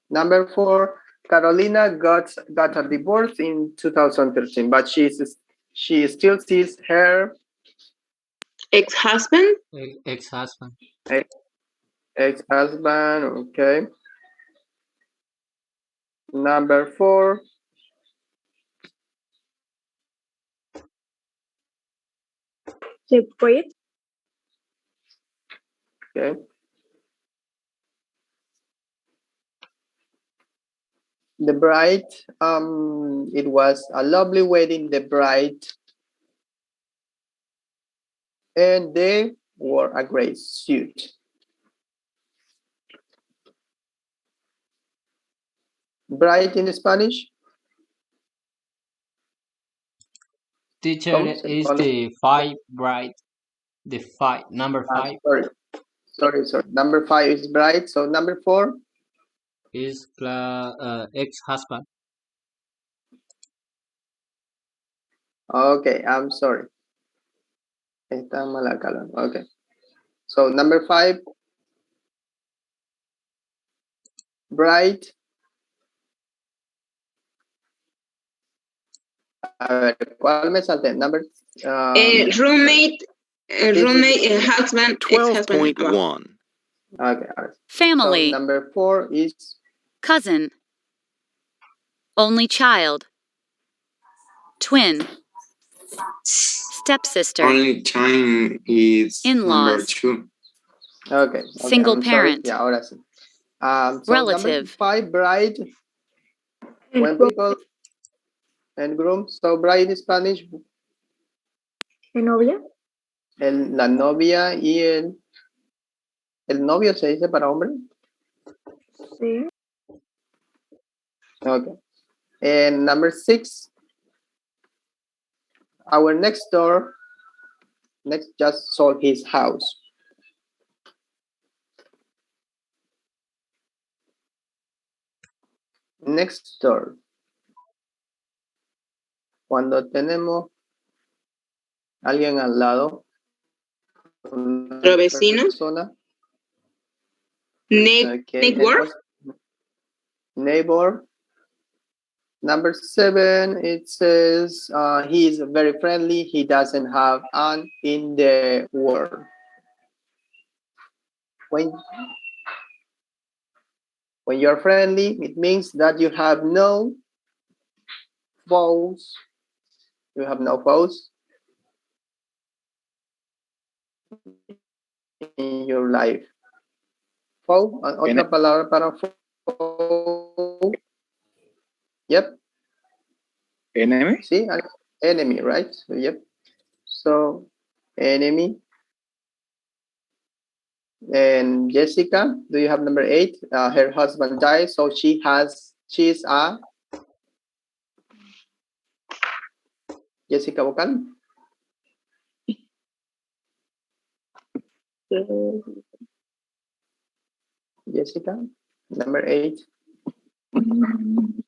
Number 4, Carolina got a divorce in 2013, but she still sees her Ex-husband. Ex-husband. Ex-husband, okay. Number 4. Separate. Okay. The bride, it was a lovely wedding, the bride. And they wore a great suit. Bride in Spanish? Teacher is the 5 bride. The 5, number 5. Sorry. Number 5 is bride. So number 4 is ex-husband. Okay, I'm sorry. Está mal acá. Okay. So number 5. bride. A ver, ¿cuál me salté? Number. Roommate, husband, ex-husband. 12.1. Okay. Family. So number 4 is cousin, only child, twin, stepsister, Only time is number in-laws, 2. okay. single I'm parent, sorry. Yeah, ahora sí. So relative, number 5, bride. When people and groom. So bride in Spanish. novia. La novia y el novio se dice para hombre. Sí. Okay. And number 6, our next door just sold his house. Next door. Cuando tenemos alguien al lado. Nuestro vecino. Persona. Neighbor. Neighbor. Number 7, it says he is very friendly. He doesn't have an in the world. When you're friendly, it means that you have no foes. You have no foes in your life. Foe, otra palabra para foe. Yep. Enemy? Sí, enemy, right? So, yep. So, enemy. And Jessica, do you have number 8? Her husband died, so she's a Jessica vocal. Jessica, number 8.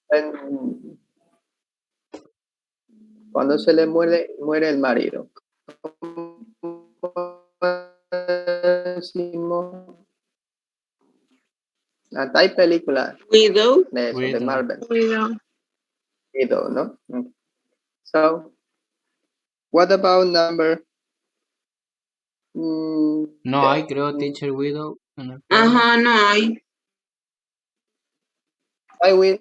And cuando se le muere el marido. Hasta hay películas Widow. de eso, de Marvel. Widow, ¿no? So, what about number? No hay, creo, teacher widow. Ajá, no hay. I will.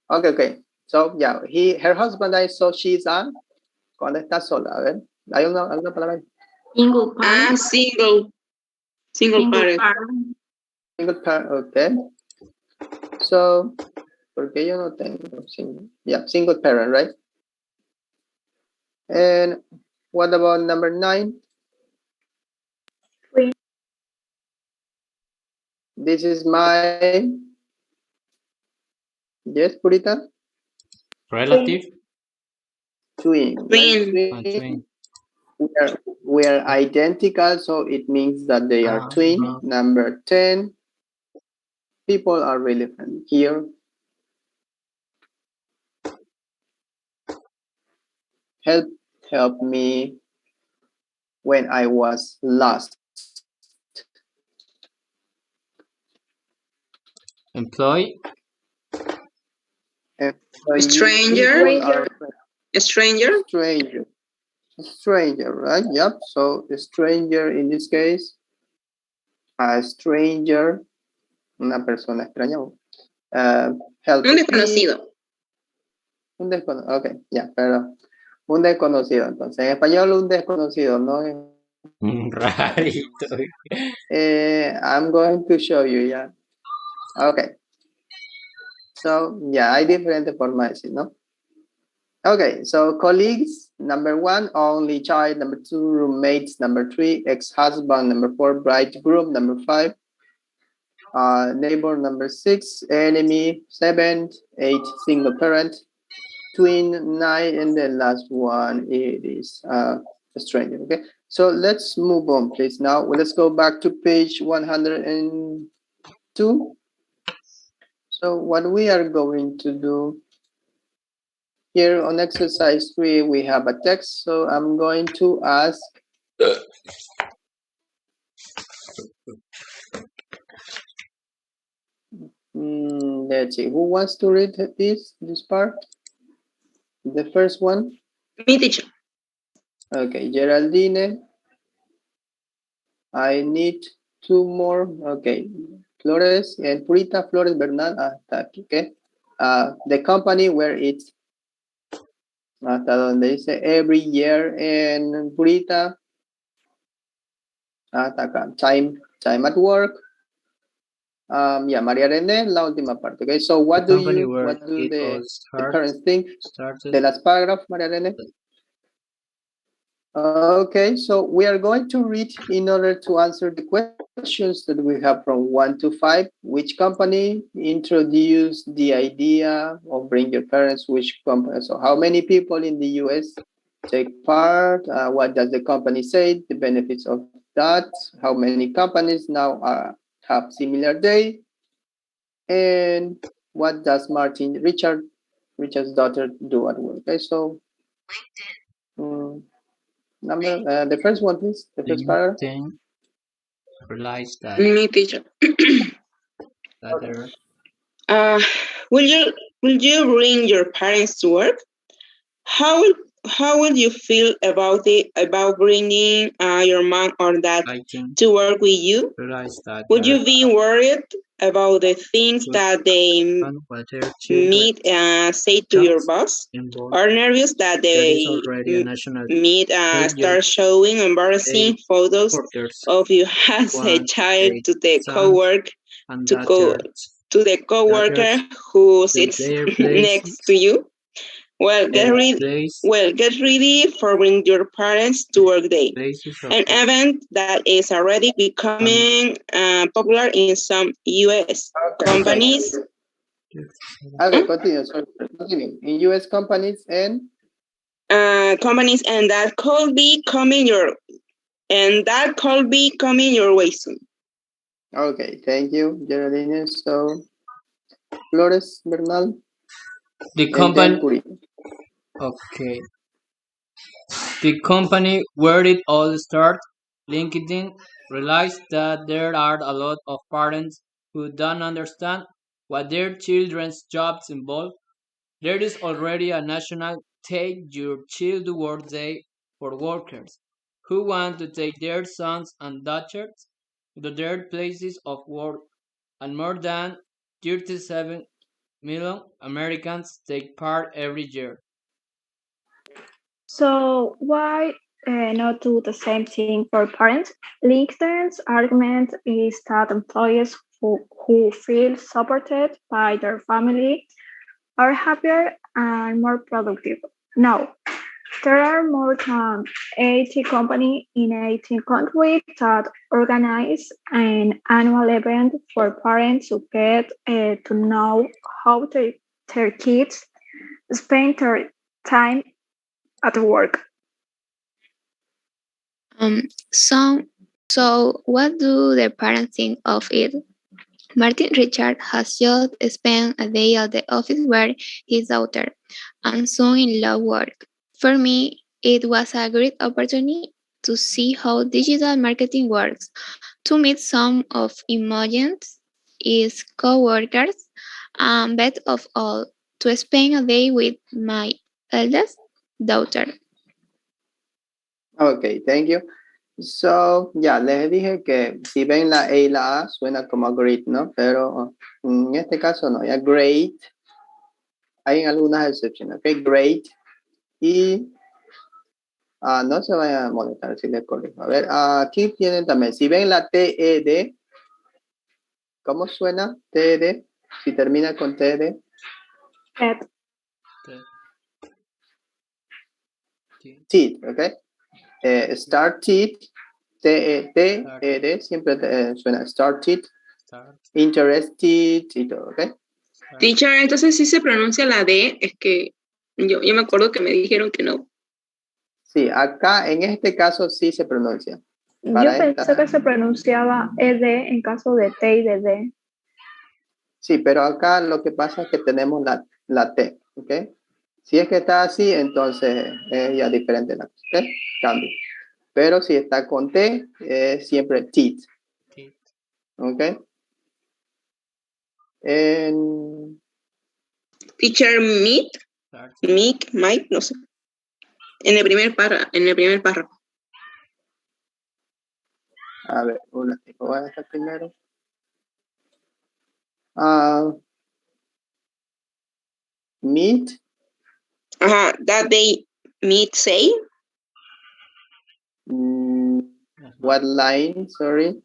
Okay. So, yeah, her husband died, so she's a. Cuando está sola, a ver. ¿Hay alguna palabra ahí? Single parent. Single parent. Single parent, okay. So, porque yo no tengo single parent, right? And what about number 9? Twin. This is my. Yes, Purita? Relative. Twin. Twin. We are identical, so it means that they are twin. Number 10. People are really friendly here. Help me when I was lost. Employee. Stranger, right? Yep. So a stranger in this case, a stranger, una persona extraña. Help un desconocido. Un desconocido. Okay, ya, pero un desconocido. Entonces, en español un desconocido, ¿no? Rarito. I'm going to show you, yeah. Okay. So, yeah, hay diferentes formas de decir, ¿no? Okay, so colleagues, number 1, only child, number 2, roommates, number 3, ex-husband, number 4, bridegroom, number 5, neighbor, number 6, enemy, 7, 8, single parent, twin, 9, and the last one it is a stranger. Okay, so let's move on, please. Now let's go back to page 102. So what we are going to do here on exercise 3, we have a text. So I'm going to ask Let's see. Who wants to read this part? The first one. Me, teacher. Okay, Geraldine. I need two more. Okay, Flores and Purita Flores Bernal. Está aquí, okay. The company where it's hasta donde dice every year and Purita. Hasta acá. Time at work. Yeah, Maria Rene, la última parte. Okay, so what do the parents think? The last paragraph, Maria Rene. Okay, so we are going to read in order to answer the questions that we have from 1 to 5. Which company introduced the idea of bring your parents? Which company? So how many people in the US take part? What does the company say? The benefits of that? How many companies now have similar day? And what does Richard's daughter do at work? Okay, so the first one, please. The first paragraph. Realize that. Me, teacher. Will you bring your parents to work? How will you feel about bringing your mom or dad to work with you? Would you be worried about the things that they say to your boss? Or nervous that they start showing embarrassing photos of you as a child to the coworker who sits next to you? Well, get ready for bring your parents to work day, an event that is already becoming popular in some U.S. companies. Okay, continue. Sorry, continue. In U.S. companies and that could be coming your way soon. Okay, thank you, Geraldine. So, Flores Bernal. The company. Okay. The company where it all started, LinkedIn, realized that there are a lot of parents who don't understand what their children's jobs involve. There is already a national Take Your Child to Work Day for workers who want to take their sons and daughters to their places of work, and more than 37 million Americans take part every year. So why not do the same thing for parents? LinkedIn's argument is that employees who feel supported by their family are happier and more productive. No, there are more than 80 companies in 18 countries that organize an annual event for parents to get to know how their kids spend their time at work. So what do the parents think of it? Martin Richard has just spent a day at the office where his daughter and son-in-law work. For me, it was a great opportunity to see how digital marketing works, to meet some of Imogen's co-workers, and best of all, to spend a day with my eldest daughter. Okay, thank you. So, ya les dije que si ven la E y la A suena como great, ¿no? Pero en este caso no, ya great. Hay algunas excepciones, ok, great. Y no se vayan a molestar si les corrijo. A ver, aquí tienen también, si ven la TED, ¿cómo suena TED? Si termina con TED. TED, ok. Started, TED, siempre suena started, interested y todo, ¿ok? Teacher, entonces sí se pronuncia la D, es que yo me acuerdo que me dijeron que no. Sí, acá en este caso sí se pronuncia. Yo pensé que se pronunciaba ED en caso de T y de D. Sí, pero acá lo que pasa es que tenemos la T, ¿ok? Si es que está así, entonces es ya diferente la cosa, ¿ok? Cambio. Pero si está con T, es siempre teeth. ¿Ok? En... Teacher meet, might, no sé. En el primer párrafo. A ver, voy a dejar primero. Meet. Ajá, that they meet, say. What line? Sorry.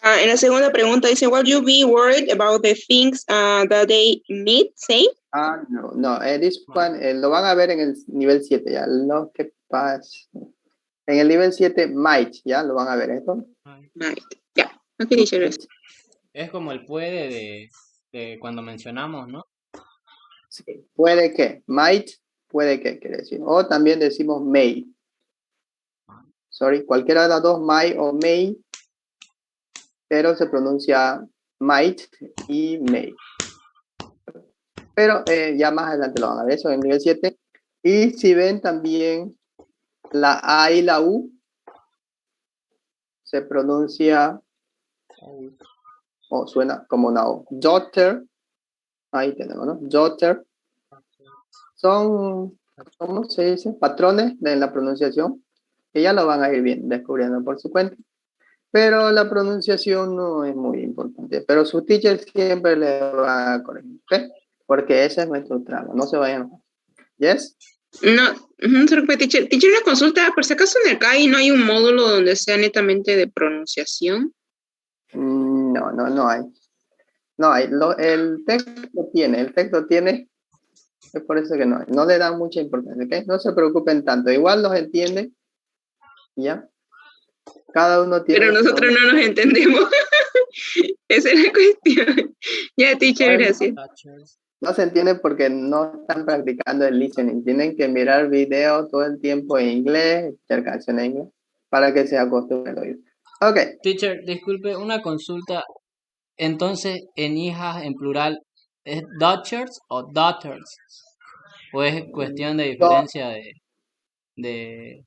En la segunda pregunta dice, will you be worried about the things that they meet, say? No, this one lo van a ver en el nivel 7, ya, lo que pasa. En el nivel 7, might, ya, lo van a ver esto. Might, ya, no quería decir eso. Es como el puede de cuando mencionamos, ¿no? Sí, puede que, might, puede que, quiere decir. O también decimos may. Sorry, cualquiera de las dos, might o may, pero se pronuncia might y may. Pero ya más adelante lo van a ver, eso en el nivel 7. Y si ven también la A y la U, se pronuncia o suena como una O. Daughter, ahí tenemos, ¿no? Daughter. Son, ¿cómo se dice? Patrones de la pronunciación, que ya lo van a ir bien descubriendo por su cuenta. Pero la pronunciación no es muy importante. Pero su teacher siempre le va a corregir, ¿ok? Porque ese es nuestro trabajo. No se vayan. ¿Yes? No, no se preocupe, teacher. Teacher, una consulta, por si acaso en el CAI no hay un módulo donde sea netamente de pronunciación. No hay. No hay. El texto tiene, es por eso que no le dan mucha importancia, ¿ok? No se preocupen tanto. Igual los entienden, ¿ya? Cada uno tiene... Pero nosotros no nos entendemos. Esa es la cuestión. Ya, teacher, gracias. No se entiende porque no están practicando el listening. Tienen que mirar videos todo el tiempo en inglés, escuchar canciones en inglés, para que se acostumbren al oído. Ok. Teacher, disculpe, una consulta. Entonces, en hijas, en plural, ¿es daughters o daughters? ¿O es cuestión de diferencia de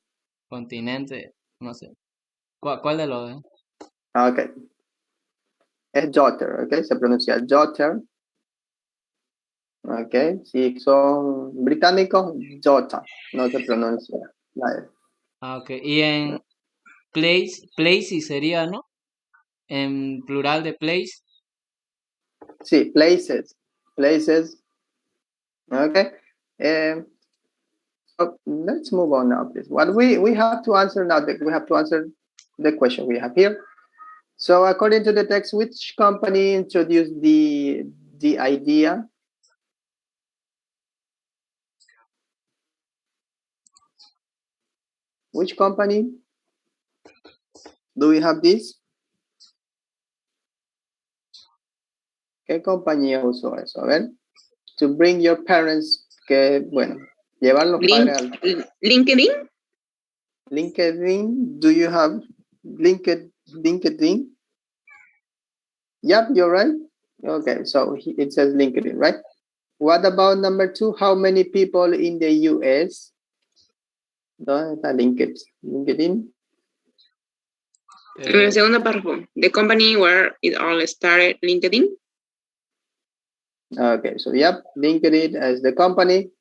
continente? No sé. ¿Cuál de los dos? Ok. Es daughter, ok. Se pronuncia daughter. Ok. Si son británicos, daughter. No se pronuncia. Vale. Ok. Y en place sería, ¿no? En plural de place. Sí, places. Okay. So let's move on now, please. What we have to answer now, we have to answer the question we have here. So according to the text, which company introduced the idea? Which company? Do we have this? ¿Qué compañía usó eso? A ver. To bring your parents, que bueno, llevar los padres al... LinkedIn? LinkedIn, do you have LinkedIn? Yep, you're right. Okay, so it says LinkedIn, right? What about number 2? How many people in the US? ¿Dónde está LinkedIn? En el segundo párrafo. The company where it all started, LinkedIn. Okay, so yep, LinkedIn as the company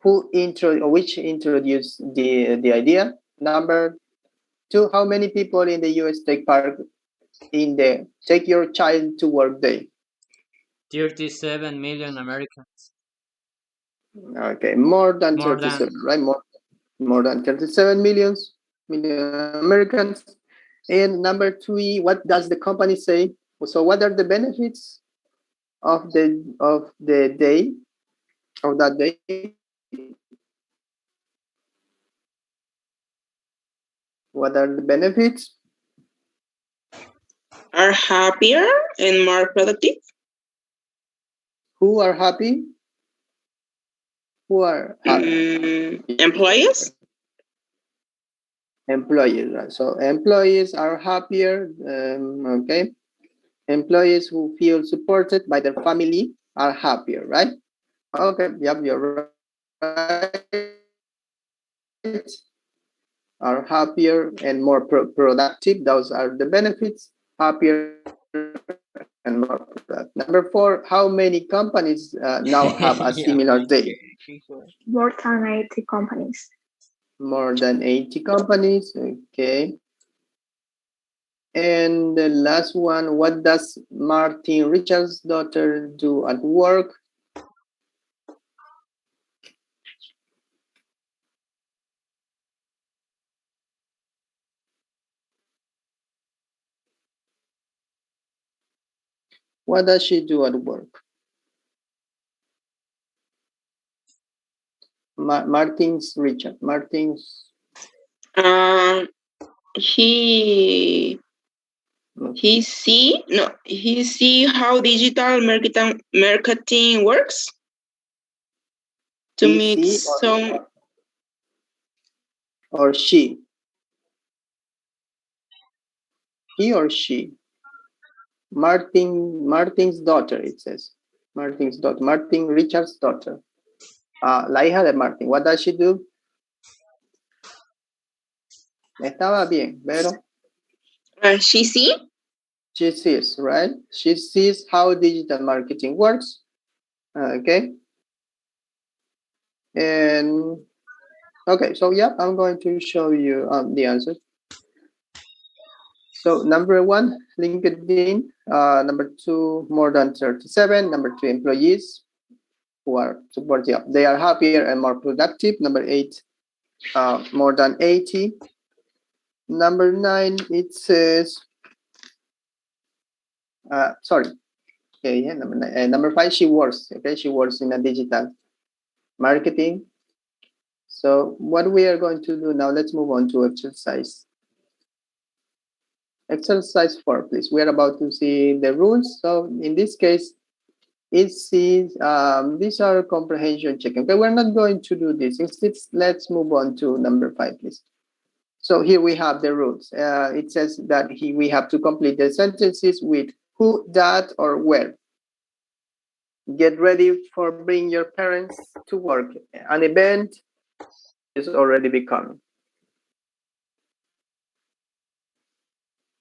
which introduced the idea. Number 2, how many people in the US take part in the Take Your Child to Work Day? 37 million Americans. Okay, more than 37, right? More than 37 million Americans. And number 3, what does the company say? So what are the benefits of that day? What are the benefits? Are happier and more productive. Who are happy? Who are happy? Employees. Employees, right? So employees are happier. Okay. Employees who feel supported by their family are happier, right? Okay. Yep, you're right. Are happier and more productive. Those are the benefits. Happier and more productive. Number 4, how many companies now have a similar day? More than 80 companies. More than 80 companies, okay. And the last one, what does Martin Richards' daughter do at work? What does she do at work? Martin's Richard. Martin's. He see how digital marketing works to meet some. Or she. He or she. Martin's daughter, it says. Martin's daughter. Martin Richards' daughter. La hija de Martin. What does she do? Estaba bien, pero. She see? She sees, right? She sees how digital marketing works. Okay. And okay, so yeah, I'm going to show you the answers. So number 1, LinkedIn. Number 2, more than 37. Number 3, employees who are supportive. They are happier and more productive. Number 8, more than 80. Number 9, it says, sorry. Okay, yeah, number 9. Number 5, she works. Okay, she works in a digital marketing. So what we are going to do now, let's move on to exercise. Exercise 4, please. We are about to see the rules. So in this case, these are comprehension checking. Okay, we're not going to do this. Instead, let's move on to number 5, please. So here we have the rules. It says that we have to complete the sentences with who, that, or where. Get ready for bring your parents to work. An event is already becoming.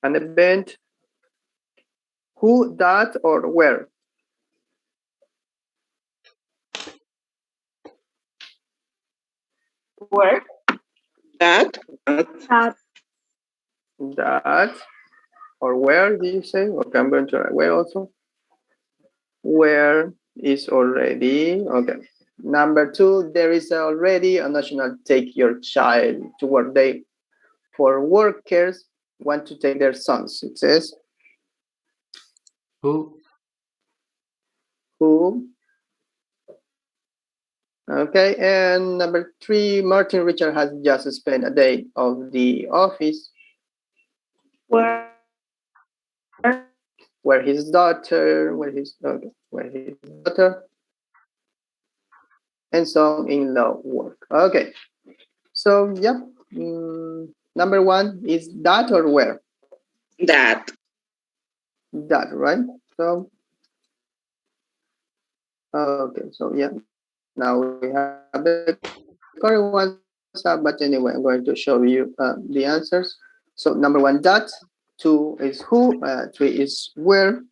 An event, who, that, or where. Where? That. That. Or where do you say? Okay, I'm going to write where also. Where is already, okay. Number 2, there is already a national take your child to work day for workers want to take their sons. It says who. Okay, and number 3, Martin Richard has just spent a day of the office where his daughter, and son-in-law work. Okay, so yeah, number 1 is that or where? That, right? So okay, so yeah, now we have the correct ones, but anyway, I'm going to show you the answers. So number 1, that. 2 is who. 3 is where.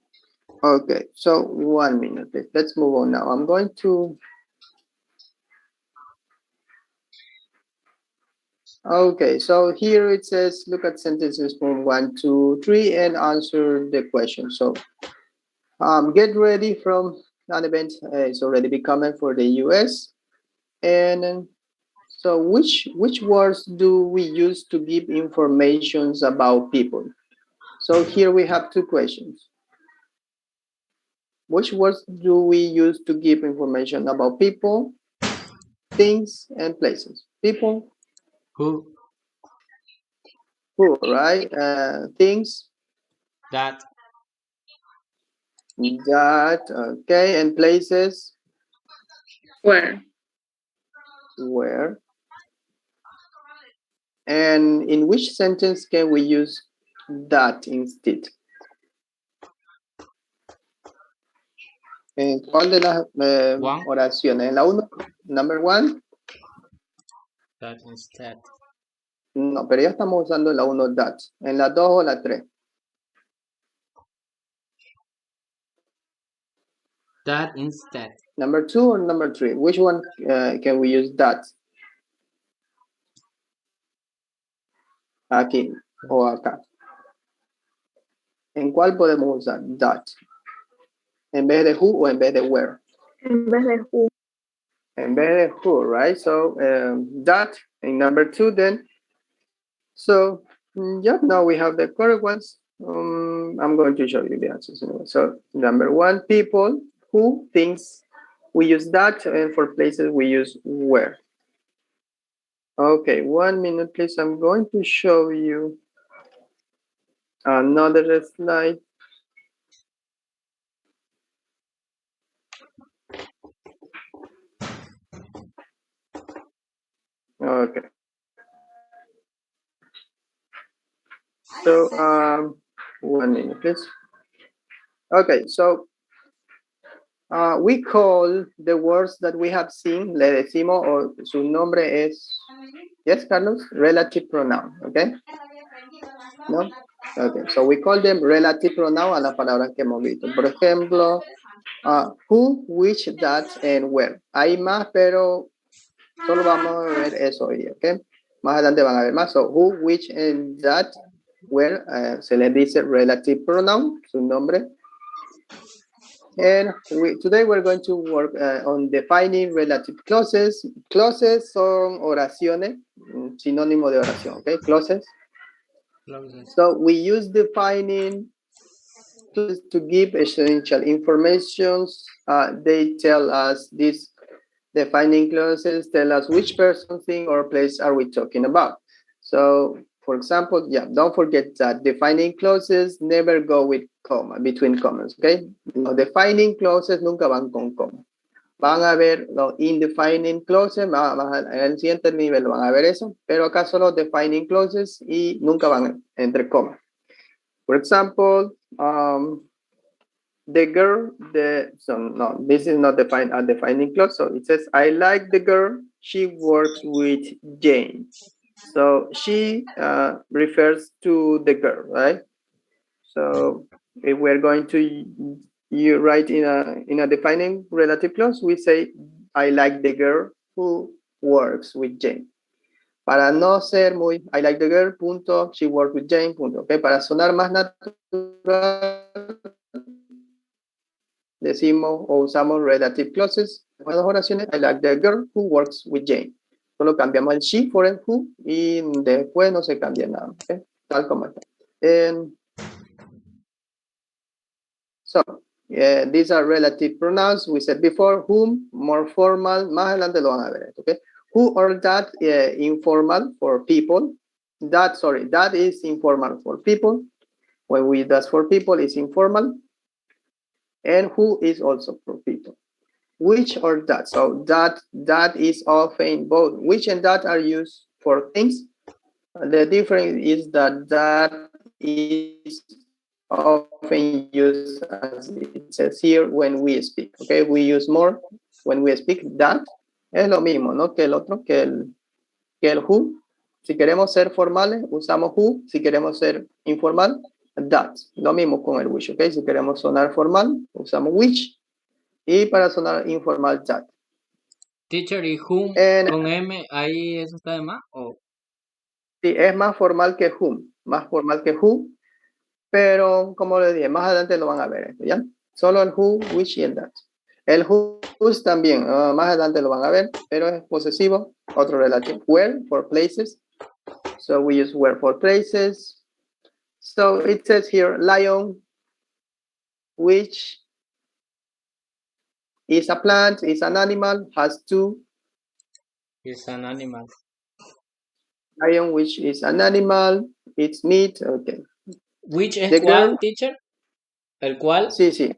Okay, so 1 minute, please. Let's move on now. I'm going to. Okay, so here it says look at sentences from 1 to 3 and answer the question. So get ready from an event is already becoming for the US. And so which words do we use to give informations about people? So here we have 2 questions. Which words do we use to give information about people, things, and places? People. Who, right? Things. that. Okay, and places. Where. And in which sentence can we use that instead? ¿En cuál de las oraciones? ¿En la 1? Number 1. That instead. No, pero ya estamos usando la 1, that. ¿En la 2 o la 3? That instead. Number 2 or number 3? Which one can we use that? Aquí o acá. ¿En cuál podemos usar that? ¿En vez de who o en vez de where? En vez de who. En vez de who, right? So that in number 2 then. So yeah, now we have the correct ones. I'm going to show you the answers anyway. So number 1, people, who, things. We use that, and for places we use where. Okay, 1 minute, please. I'm going to show you another slide. Okay. So 1 minute, please. Okay, so we call the words that we have seen, le decimos, o su nombre es, yes, Carlos, relative pronoun, okay? No? Okay, so we call them relative pronoun a las palabras que hemos visto. Por ejemplo, who, which, that, and where. Hay más, pero solo vamos a ver eso hoy, ¿ok? Más adelante van a ver más. So, who, which, and that, where, se le dice relative pronoun, su nombre. And today we're going to work on defining relative clauses. Clauses son oraciones, sinónimo de oración, ¿ok? Clauses. So we use defining to give essential information. They tell us this defining clauses tell us which person, thing, or place are we talking about. So, for example, yeah, don't forget that defining clauses never go with comma, between commas, okay? Los defining clauses nunca van con coma. Van a ver los indefining clauses, en el siguiente nivel van a ver eso, pero acá solo defining clauses y nunca van entre comas. For example, the girl, no, this is not a defining clause. So it says, I like the girl. She works with Jane. So she refers to the girl, right? So if we're going to you write in a defining relative clause, we say, I like the girl who works with Jane. Para no ser muy, I like the girl, punto, she works with Jane, punto. Okay, para sonar más natural, decimos o usamos relative clauses. En las oraciones, I like the girl who works with Jane. Solo cambiamos el she por el who y después no se cambia nada. Okay? Tal como está. So, these are relative pronouns. We said before, whom, more formal. Más adelante lo van a ver. Okay? Who or that, informal for people. That is informal for people. When we that's for people, is informal. And who is also for people. Which or that. So that is often both. Which and that are used for things. The difference is that is often used, as it says here, when we speak. Okay, we use more when we speak. That es lo mismo, ¿no? Que el otro, que el who. Si queremos ser formales, usamos who. Si queremos ser informal, that. Lo mismo con el which. Okay, si queremos sonar formal, usamos which. Y para sonar informal, that. Teacher, ¿y whom con M, ahí eso está de más? ¿O? Sí, es más formal que whom, más formal que who, pero como les dije, más adelante lo van a ver, ¿ya? Solo el who, which y el that. El who's también, más adelante lo van a ver, pero es posesivo, otro relativo. Where, for places. So we use where for places. So it says here, lion, which is a plant, is an animal, has two. Is an animal. Lion, which is an animal, it's meat, okay. Which es cuál, teacher? ¿El cuál? Sí, sí.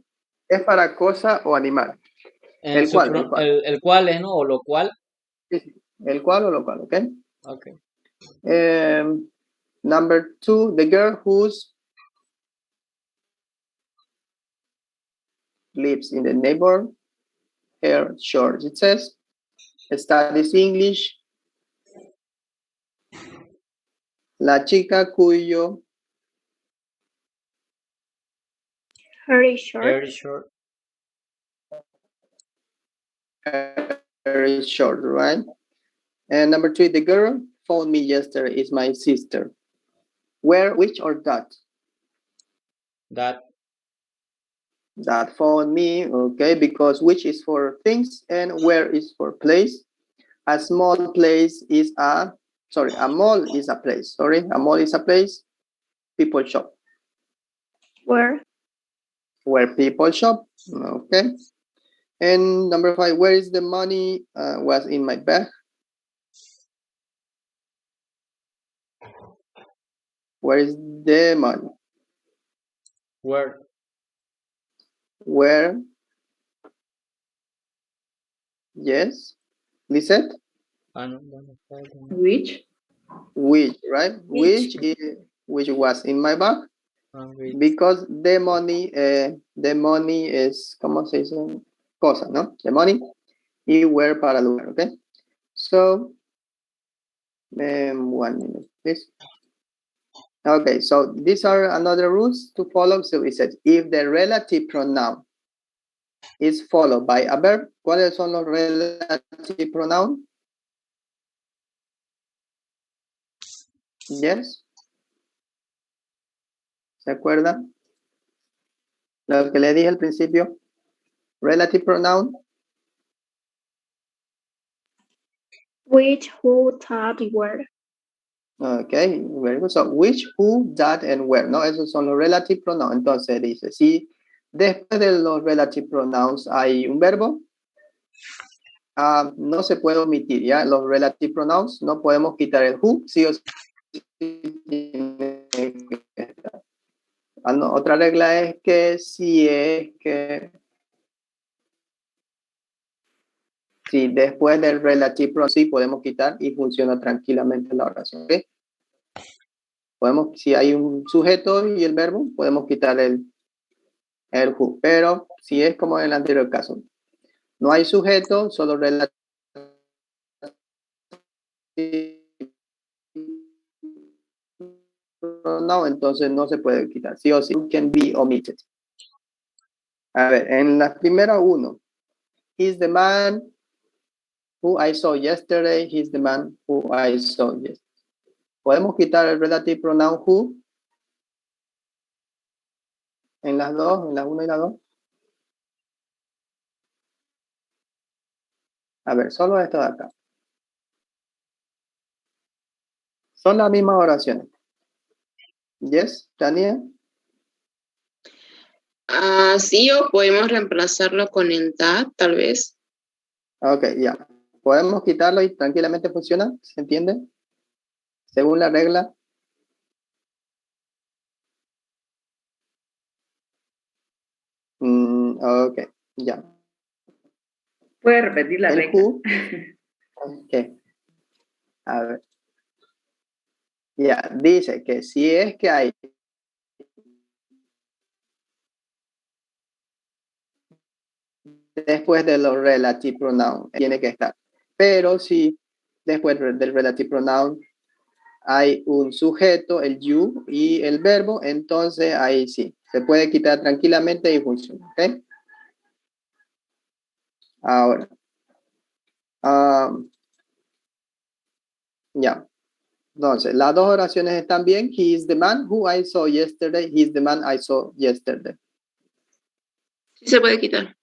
Es para cosa o animal. El cual es, ¿no? O lo cual. Sí, sí. El cual o lo cual, ¿ok? Ok. Number 2, the girl who's lives in the neighborhood. Hair short, it says. Studies English. La chica cuyo Very short. Very short. hair is short, right? And number 3, the girl phoned me yesterday is my sister. Where, which, or that? That. That phoned me, okay, because which is for things and where is for place. A small place is a mall is a place. A mall is a place. People shop. Where? Where people shop. Okay. And number 5, where is the money? Was in my bag. Where is the money? Where? Where? Yes. Lisette? Which? Which, right? Which was in my bag. Because the money es, ¿cómo se dice? Cosa, ¿no? The money y where para lugar, okay? So, 1 minute, please. Okay, so these are another rules to follow. So it says, if the relative pronoun is followed by a verb, ¿cuáles son los relative pronoun? Yes. ¿Se acuerdan? Lo que le dije al principio. Relative pronoun. Which, who, that, y where. Okay, very good. So, which, who, that, and where, ¿no? Esos son los relative pronouns. Entonces dice, si después de los relative pronouns hay un verbo, no se puede omitir, ¿ya? Los relative pronouns, no podemos quitar el who, sí o sí. Otra regla es que si después del relative pronoun sí podemos quitar y funciona tranquilamente la oración, ¿ok? Podemos, si hay un sujeto y el verbo, podemos quitar el who, pero si es como en el anterior caso, no hay sujeto, solo relativo, no, entonces no se puede quitar, sí o sí, can be omitted. A ver, en la primera uno, he's the man who I saw yesterday, he's the man who I saw yesterday. ¿Podemos quitar el relative pronoun who? En las dos, en la 1 y la 2. A ver, solo esto de acá. Son las mismas oraciones. Yes, Tania. Sí, o podemos reemplazarlo con el that, tal vez. Ok, ya. Podemos quitarlo y tranquilamente funciona, ¿se entiende? Según la regla. Ok, ya. ¿Puede repetir la regla? Ok. A ver. Ya, dice que si es que hay después de los relative pronoun, tiene que estar. Pero si después del relative pronoun hay un sujeto, el you y el verbo, entonces ahí sí, se puede quitar tranquilamente y funciona, ¿ok? Ahora, ya. Entonces, las dos oraciones están bien. He is the man who I saw yesterday. He is the man I saw yesterday. Sí se puede quitar.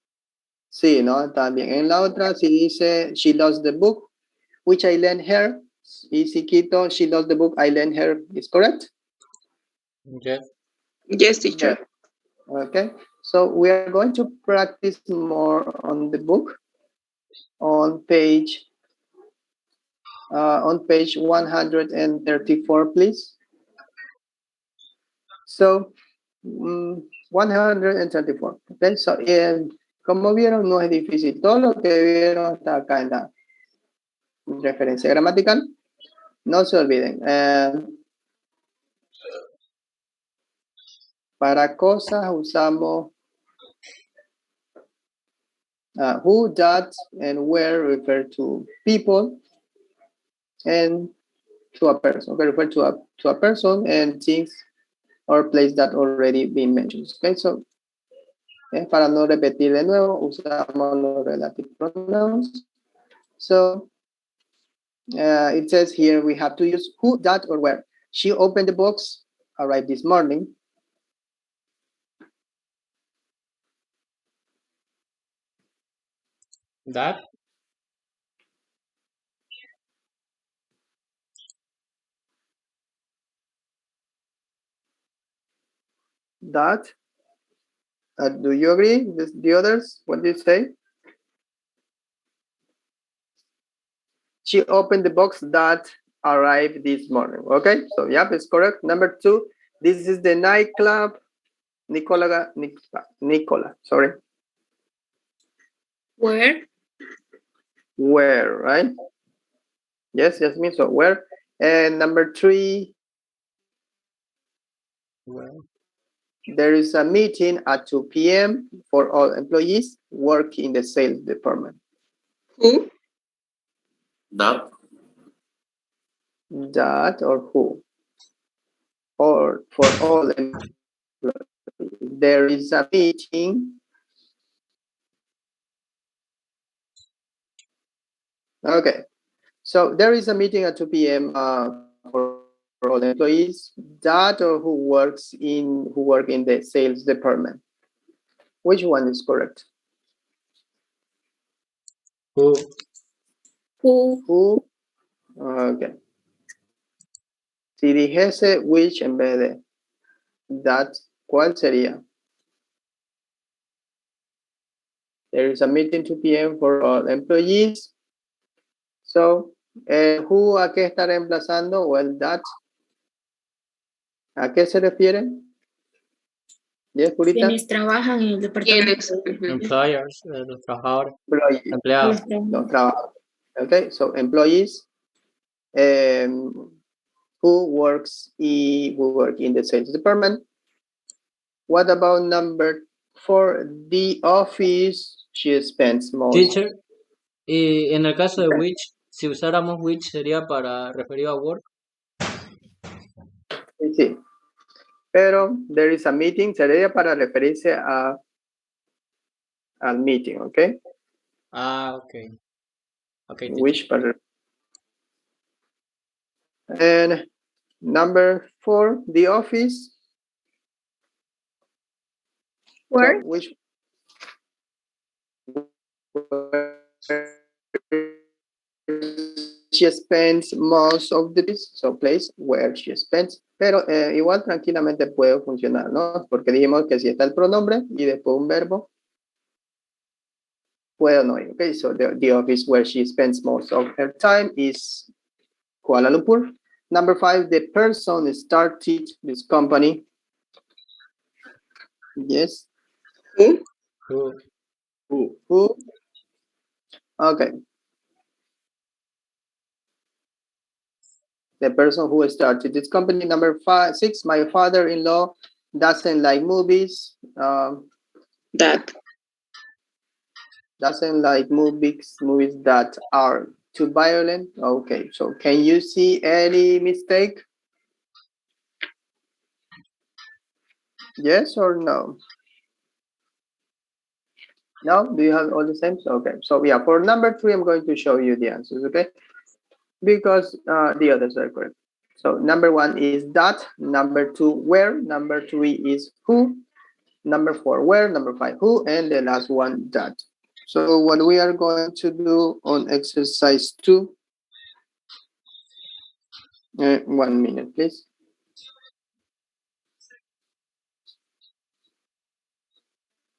Sí, ¿no? También. En la otra, si dice, she lost the book, which I lent her. Y si quito, she lost the book, I lent her. Is correct? Yes. Yes, teacher. Yeah. Okay. So we are going to practice more on the book on page 134, please. So, 134. Okay, so, como vieron, no es difícil. Todo lo que vieron está acá en la referencia gramatical. No se olviden. Para cosas usamos who, that, and where refer to people and to a person. Okay, refer to a person and things or place that already been mentioned. Okay, so Para no repetir de nuevo, usamos los relative pronouns. So it says here we have to use who, that, or where. She opened the box, arrived this morning. That. That. Do you agree with the others? What do you say? She opened the box that arrived this morning. Okay, so yep, it's correct. Number 2, this is the nightclub. Nicola, sorry. Where? Where, right? Yes, Jasmine, so where? And number 3, Well, there is a meeting at 2 p.m. for all employees working in the sales department. Who? That. That or who? Or for all employees. There is a meeting. Okay, so there is a meeting at 2 p.m. For all employees. That or who work in the sales department. Which one is correct? who? Who? Okay. Si dijese which en vez de that, ¿cuál sería? There is a meeting 2 p.m. for all employees. So, who a qué está reemplazando? Well, that. ¿A qué se refiere? ¿Yes, Purita? Quienes trabajan en el departamento. Employers, los trabajadores. Employees. Empleados. Los trabajadores. Okay, so employees who work in the sales department. What about number 4? The office she spends most. Teacher. Y en el caso de which, si usáramos which sería para referido a work. Sí. Pero there is a meeting, sería para referirse al meeting, ¿ok? Okay. Okay. Which para. And number 4, the office. Where? So which she spends most of the days, so place where she spends. Pero igual tranquilamente puede funcionar, ¿no? Porque dijimos que si está el pronombre y después un verbo, puede no ir. Okay, so the office where she spends most of her time is Kuala Lumpur. Number 5, the person started this company. Yes. Who? Okay. The person who started this company. Number 6, my father-in-law doesn't like movies. That. Doesn't like movies that are too violent. Okay, so can you see any mistake? Yes or no? No? Do you have all the same? Okay, so yeah, for number 3, I'm going to show you the answers, okay? Because the others are correct. So number 1 is that, number 2, where, number 3 is who, number 4, where, number 5, who, and the last one, that. So what we are going to do on exercise 2, 1 minute, please.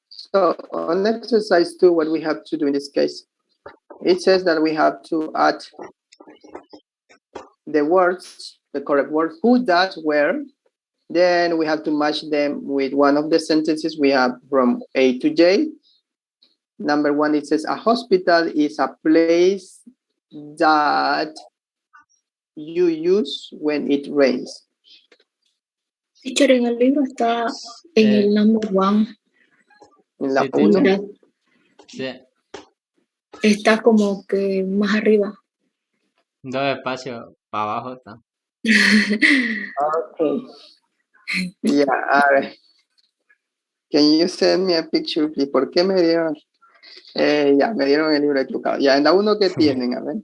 So on exercise 2, what we have to do in this case, it says that we have to add the words, the correct words, who, that, where. Then we have to match them with one of the sentences we have from A to J. Number 1, it says a hospital is a place that you use when it rains. Teacher, en el libro está en el number 1. En la 1. Sí. Está como que más arriba. 2 espacios para abajo está. Okay. Yeah, all right. Can you send me a picture, please? ¿Por qué me dieron? Ya, me dieron el libro equivocado. Ya, en la 1 que tienen, a ver.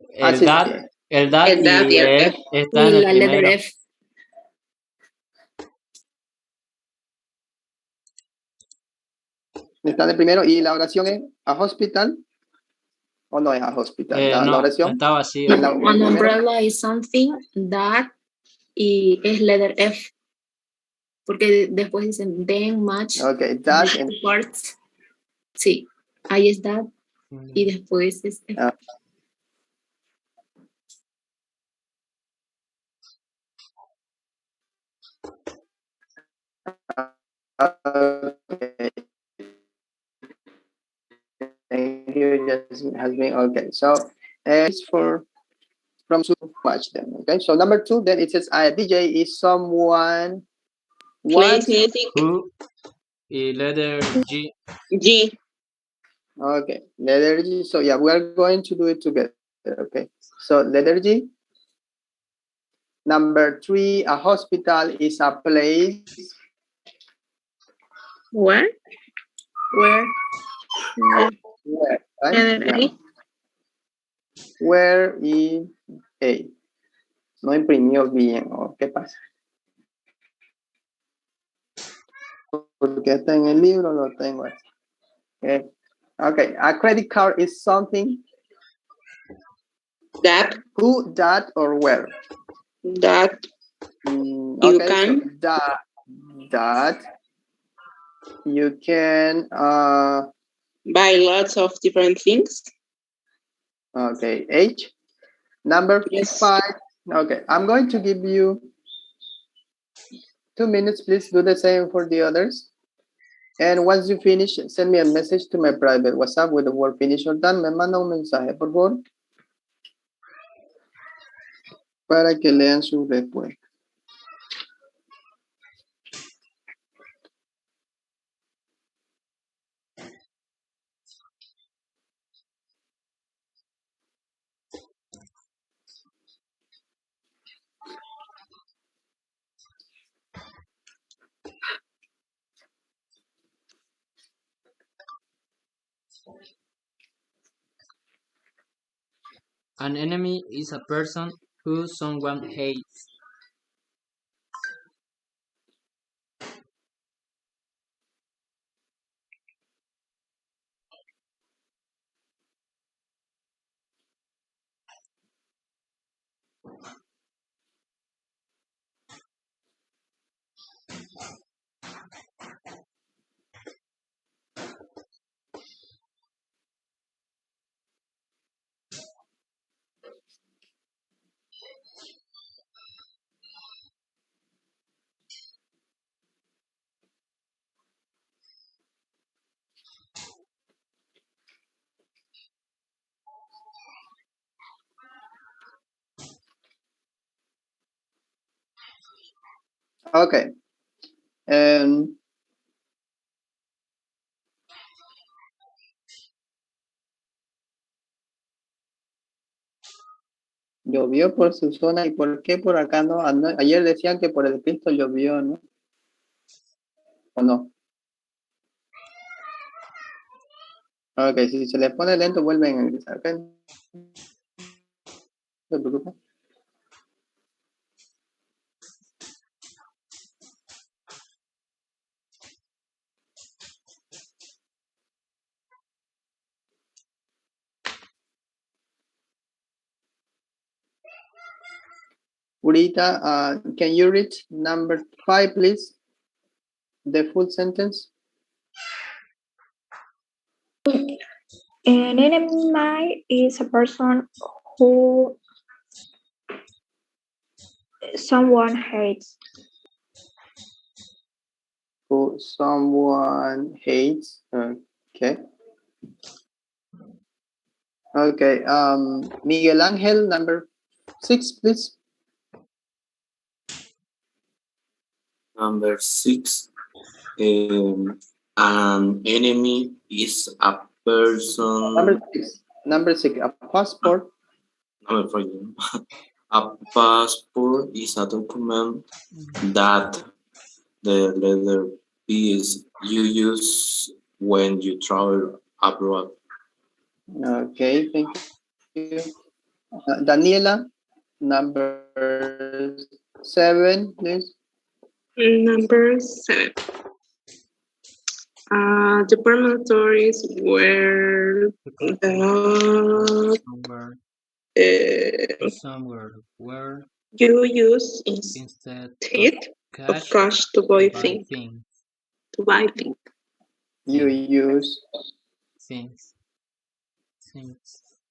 El Sí, that, sí. el that El that y y el el F. está en Y el la letra primero. F. Está en el primero. Y la oración es a hospital. ¿O no es a hospital? La No, oración. está vacío. An umbrella is something that y es letter F. Porque después dicen then match Okay, that the and, two parts. Sí, ahí es that. Y después es F. okay. Thank you. Just has been okay. So it's for from to watch them. Okay. So number 2, then it says DJ is someone Plays music. Who? Y letter G. G. Okay, letter G. So yeah, we are going to do it together. Okay. So letter G. Number 3, a hospital is a place. Where? Where? Right? Letter Yeah. A. Where is A? No imprimió bien, ¿o qué pasa? Porque está en el libro, lo tengo aquí. Okay. Okay, a credit card is something. That. Who, that, or where? That. Okay, You can. So that you can buy lots of different things. Okay, H. Number 5. Okay, I'm going to give you 2 minutes. Please do the same for the others. And once you finish, send me a message to my private WhatsApp with the word finish or done. Me manda un mensaje, por favor, para que lean su respuesta. An enemy is a person who someone hates. Okay. Llovió por su zona, ¿y por qué por acá no? Ayer decían que por el Cristo llovió, ¿no? ¿O no? Ok, si se les pone lento, vuelven a ingresar, ¿ok? No se preocupen. Purita, can you read number 5, please? The full sentence. An enemy is a person who someone hates. Who someone hates. Okay. Okay. Miguel Angel, number 6, please. Number 6. An enemy is a person. Number 6. A passport. Number 5. A passport is a document that the letter is you use when you travel abroad. Okay, thank you. Daniela, number 7, please. Number 7. Departmentaries were somewhere where you use instead of cash to buy things. To buy things. You use things.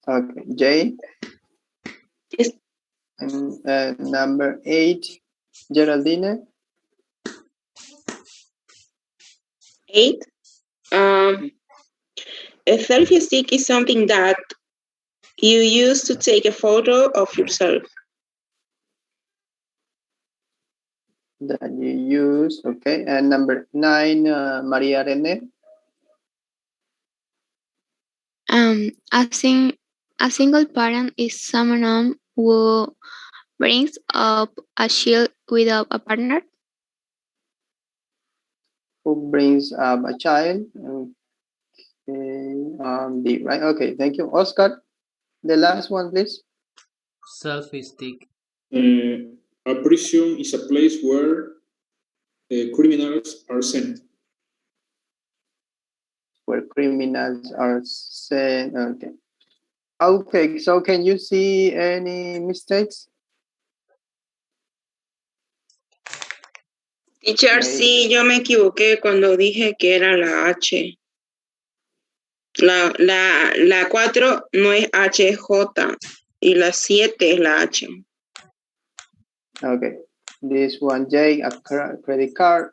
Okay, Jay. Yes. And number 8, Geraldine. 8. A selfie stick is something that you use to take a photo of yourself. That you use, okay. And number 9, Maria Rene. A single parent is someone who brings up a child without a partner. Who brings up a child? Okay, D, right? Okay, thank you. Oscar, the last one, please. Selfie stick. A prison is a place where criminals are sent. Where criminals are sent. Okay. Okay, so can you see any mistakes? Teacher, sí, yo me equivoqué cuando dije que era la H. La 4 no es HJ y la 7 es la H. Okay, this one, J, a credit card.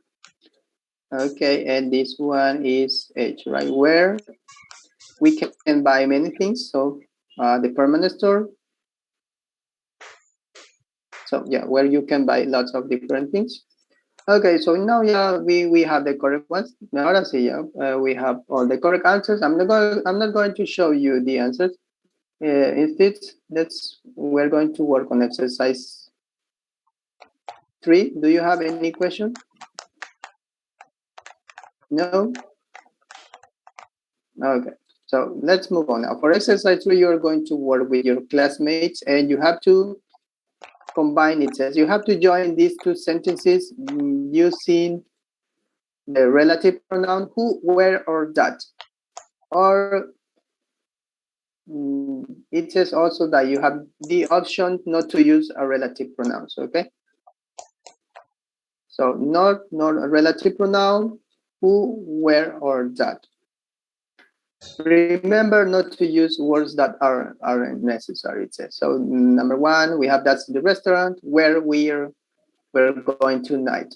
Okay, and this one is H, right? Where we can buy many things. So the permanent store. So yeah, where you can buy lots of different things. Okay, so now yeah, we have the correct ones. Ahora sí, yeah, we have all the correct answers. I'm not going to show you the answers. Instead, we're going to work on exercise 3. Do you have any question? No? Okay, so let's move on now. For exercise 3, you're going to work with your classmates and you have to combine it. Says you have to join these two sentences using the relative pronoun who, where, or that. Or it says also that you have the option not to use a relative pronouns, okay? So not a relative pronoun, who, where, or that. Remember not to use words that aren't necessary, it says. So number 1, we have that's the restaurant where we're going tonight.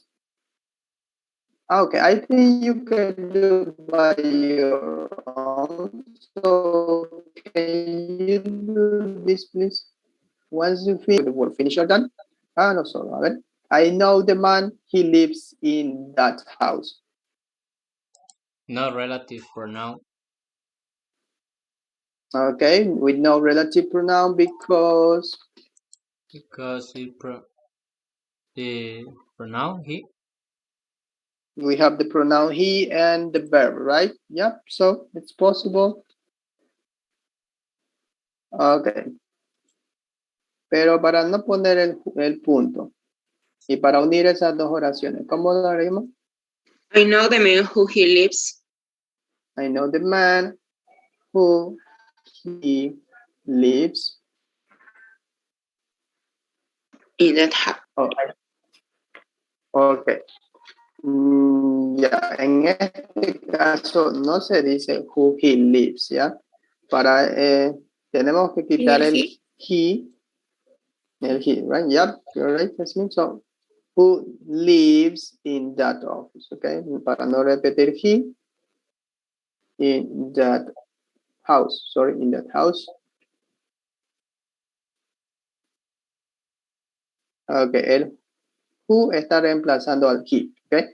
Okay, I think you can do by your own. So can you do this, please? Once you finish the word finish, you're done. No, sorry. I know the man, he lives in that house. No relative pronoun. Okay, with no relative pronoun because the pronoun he. We have the pronoun he and the verb, right? Yep, so it's possible. Okay. Pero para no poner el punto y para unir esas dos oraciones, ¿cómo lo haremos? I know the man who he lives. I know the man who he lives in that house. Okay. Ya, en este caso no se dice who he lives, ¿ya? Para, tenemos que quitar el he, right? Yep, you're right, Jasmine. So, who lives in that office, okay? Para no repetir he, in that house, sorry, in that house. Okay, el who está reemplazando al he, okay?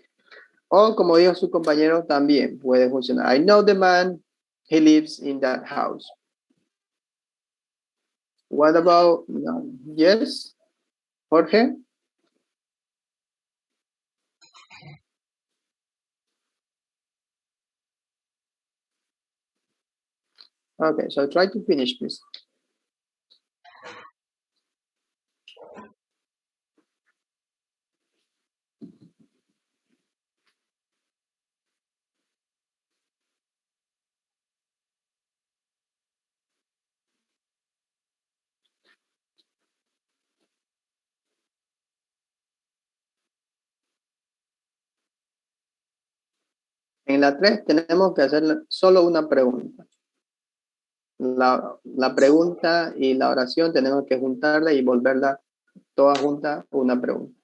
O como dijo su compañero, también puede funcionar. I know the man, he lives in that house. What about, no, yes, Jorge? Okay, so try to finish, please. En la 3 tenemos que hacer solo una pregunta. La pregunta y la oración tenemos que juntarla y volverla todas juntas una pregunta.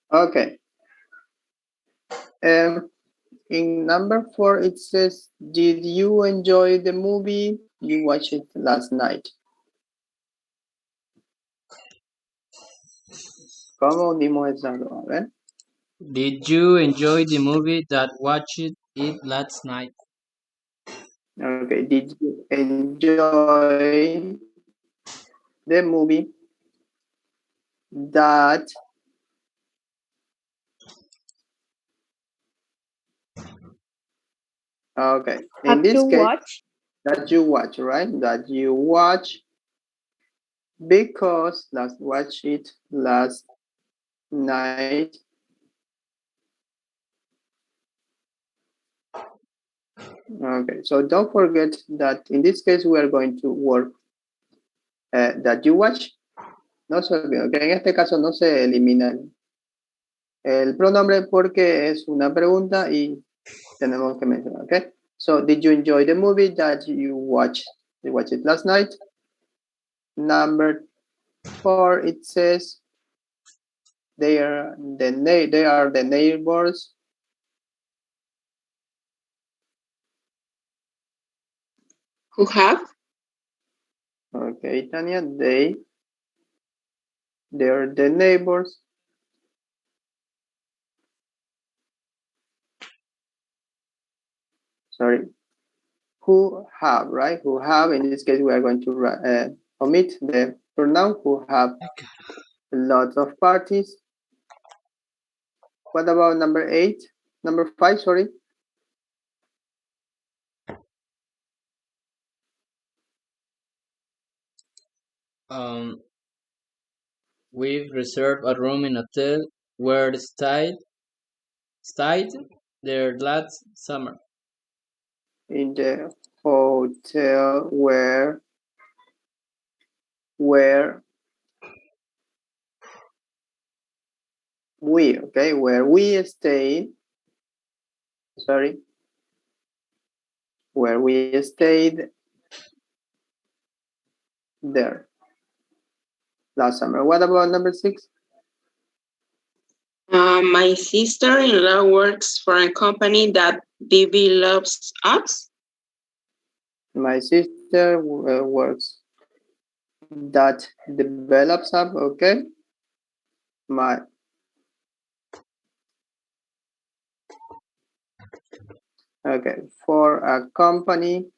Okay. In number 4, it says, did you enjoy the movie you watched it last night? ¿Cómo unimos esas dos? A ver. Did you enjoy the movie that watched it last night? Okay, did you enjoy the movie that okay, in this case, that you watch, right? That you watch because watch it last night. Okay, so don't forget that in this case we are going to work that you watch. No se olviden, que en este caso no se elimina el pronombre porque es una pregunta y tenemos que mencionar, okay? So, did you enjoy the movie that you watched? You watched it last night. Number 4, it says they are the neighbors. Who have? Okay, Tanya, they're the neighbors. Sorry, who have, right? Who have, in this case, we are going to omit the pronoun who have lots of parties. What about number 8? Number 5, sorry. We've reserved a room in a hotel where stayed there last summer. In the hotel where we stay sorry, where we stayed there last summer. What about number 6? My sister-in-law works for a company that develops apps. My sister works that develops app, okay? Okay, for a company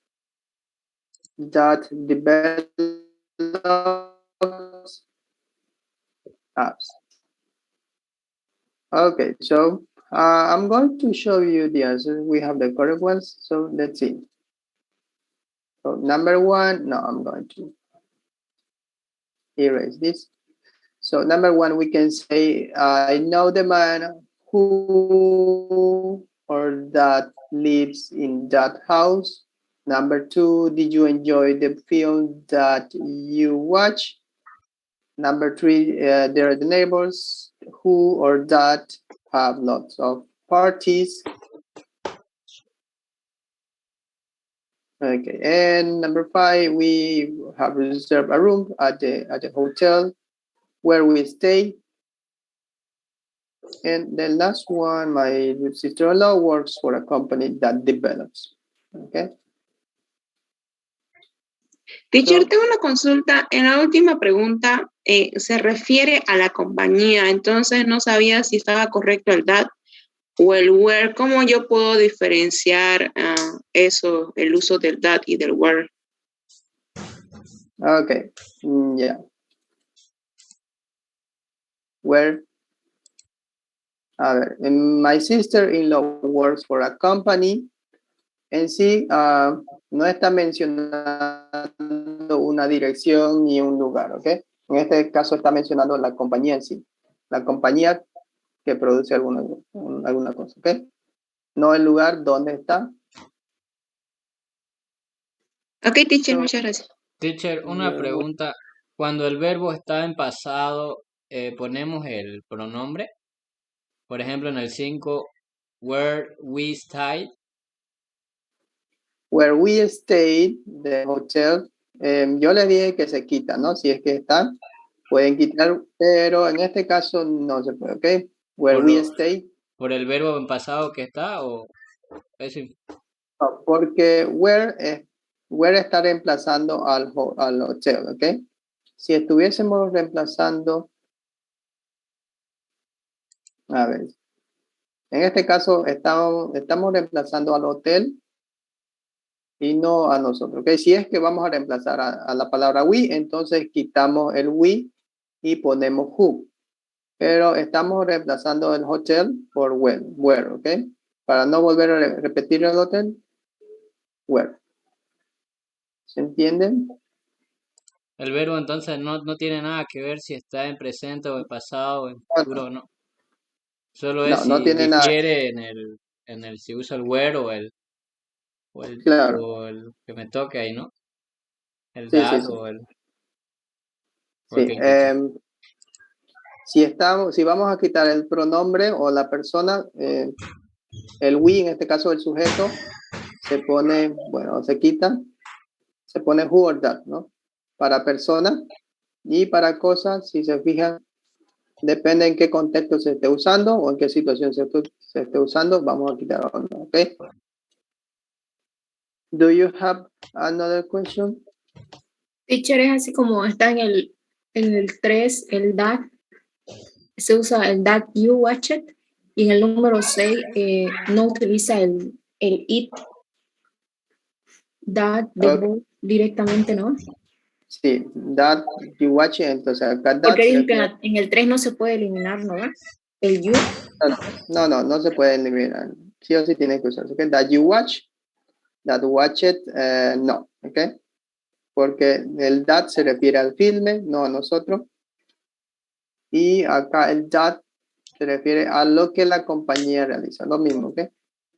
that develops apps. Okay, so I'm going to show you the answers. We have the correct ones, so let's see. So number 1, no, I'm going to erase this. So number 1, we can say, I know the man who or that lives in that house. Number 2, did you enjoy the film that you watch? Number 3, there are the neighbors who or that have lots of parties. Okay, and number 5, we have reserved a room at the hotel where we stay. And the last one, my sister-in-law works for a company that develops. Okay. Teacher, tengo una consulta. En la última pregunta se refiere a la compañía, entonces no sabía si estaba correcto el that o el where. ¿Cómo yo puedo diferenciar eso, el uso del that y del where? Okay, yeah. Where? A ver, my sister-in-law works for a company. En sí, no está mencionando una dirección ni un lugar, ¿ok? En este caso está mencionando la compañía en sí. La compañía que produce alguna cosa, ¿ok? No el lugar donde está. Ok, teacher, muchas gracias. Teacher, una pregunta. Cuando el verbo está en pasado, ¿ponemos el pronombre? Por ejemplo, en el 5, where we stayed. Where we stayed, the hotel. Yo le dije que se quita, ¿no? Si es que está, pueden quitar, pero en este caso no se puede, ¿ok? Where we stayed. ¿Por el verbo en pasado que está o...? No, porque where está reemplazando al hotel, ¿ok? Si estuviésemos reemplazando, a ver, en este caso estamos reemplazando al hotel y no a nosotros, ¿ok? Si es que vamos a reemplazar a la palabra we, entonces quitamos el we y ponemos who. Pero estamos reemplazando el hotel por where, ¿ok? Para no volver a repetir el hotel, where. ¿Se entienden? El verbo entonces no tiene nada que ver si está en presente o en pasado o en futuro o no. Solo es si difiere en el si usa el where o el que me toque ahí, ¿no? El that o el... Sí, si vamos a quitar el pronombre o la persona, el we, en este caso el sujeto, se pone, bueno, se quita, se pone who or that, ¿no? Para persona y para cosas, si se fijan, depende en qué contexto se esté usando o en qué situación se esté usando, vamos a quitar o no, ¿ok? Do you have another question? Teacher, es así como está en el 3, el that, se usa el that you watch it, y en el número 6 no utiliza el it, that, the book directamente, ¿no? Sí, that you watch it, entonces acá that. Porque en el 3 no se puede eliminar, ¿no? El you. No se puede eliminar. Sí o sí tiene que usarse, ¿ok? That you watch, that watch it, no, ¿ok? Porque el that se refiere al filme, no a nosotros. Y acá el that se refiere a lo que la compañía realiza, lo mismo, ¿ok?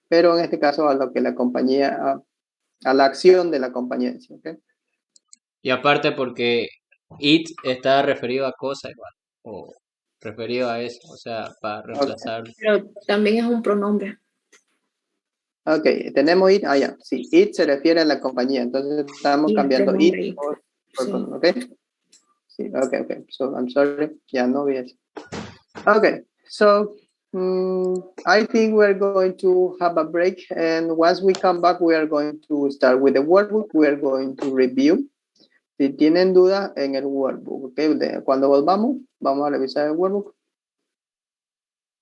Pero en este caso a lo que la compañía, a la acción de la compañía, ¿ok? Y aparte porque it está referido a cosa igual, o referido a eso, o sea, para reemplazar. Pero también es un pronombre. Ok, tenemos it, ya, sí, it se refiere a la compañía, entonces estamos Y cambiando este it nombre. por Sí. ok. Sí, okay, so I'm sorry, ya no vi eso. Okay, so I think we're going to have a break, and once we come back, we are going to start with the workbook. We are going to review. Si tienen dudas en el workbook, okay? Cuando volvamos, vamos a revisar el workbook.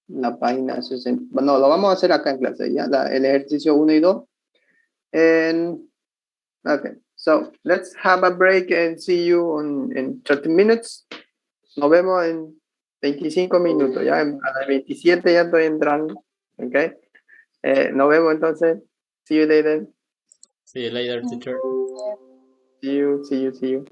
La página 60. Bueno, lo vamos a hacer acá en clase, ya, el ejercicio 1 y 2. And, okay, so let's have a break and see you in 30 minutes. Nos vemos en 25 minutos, ya a las 27 ya estoy entrando, ok. Nos vemos entonces. See you later. See you later, teacher. See you.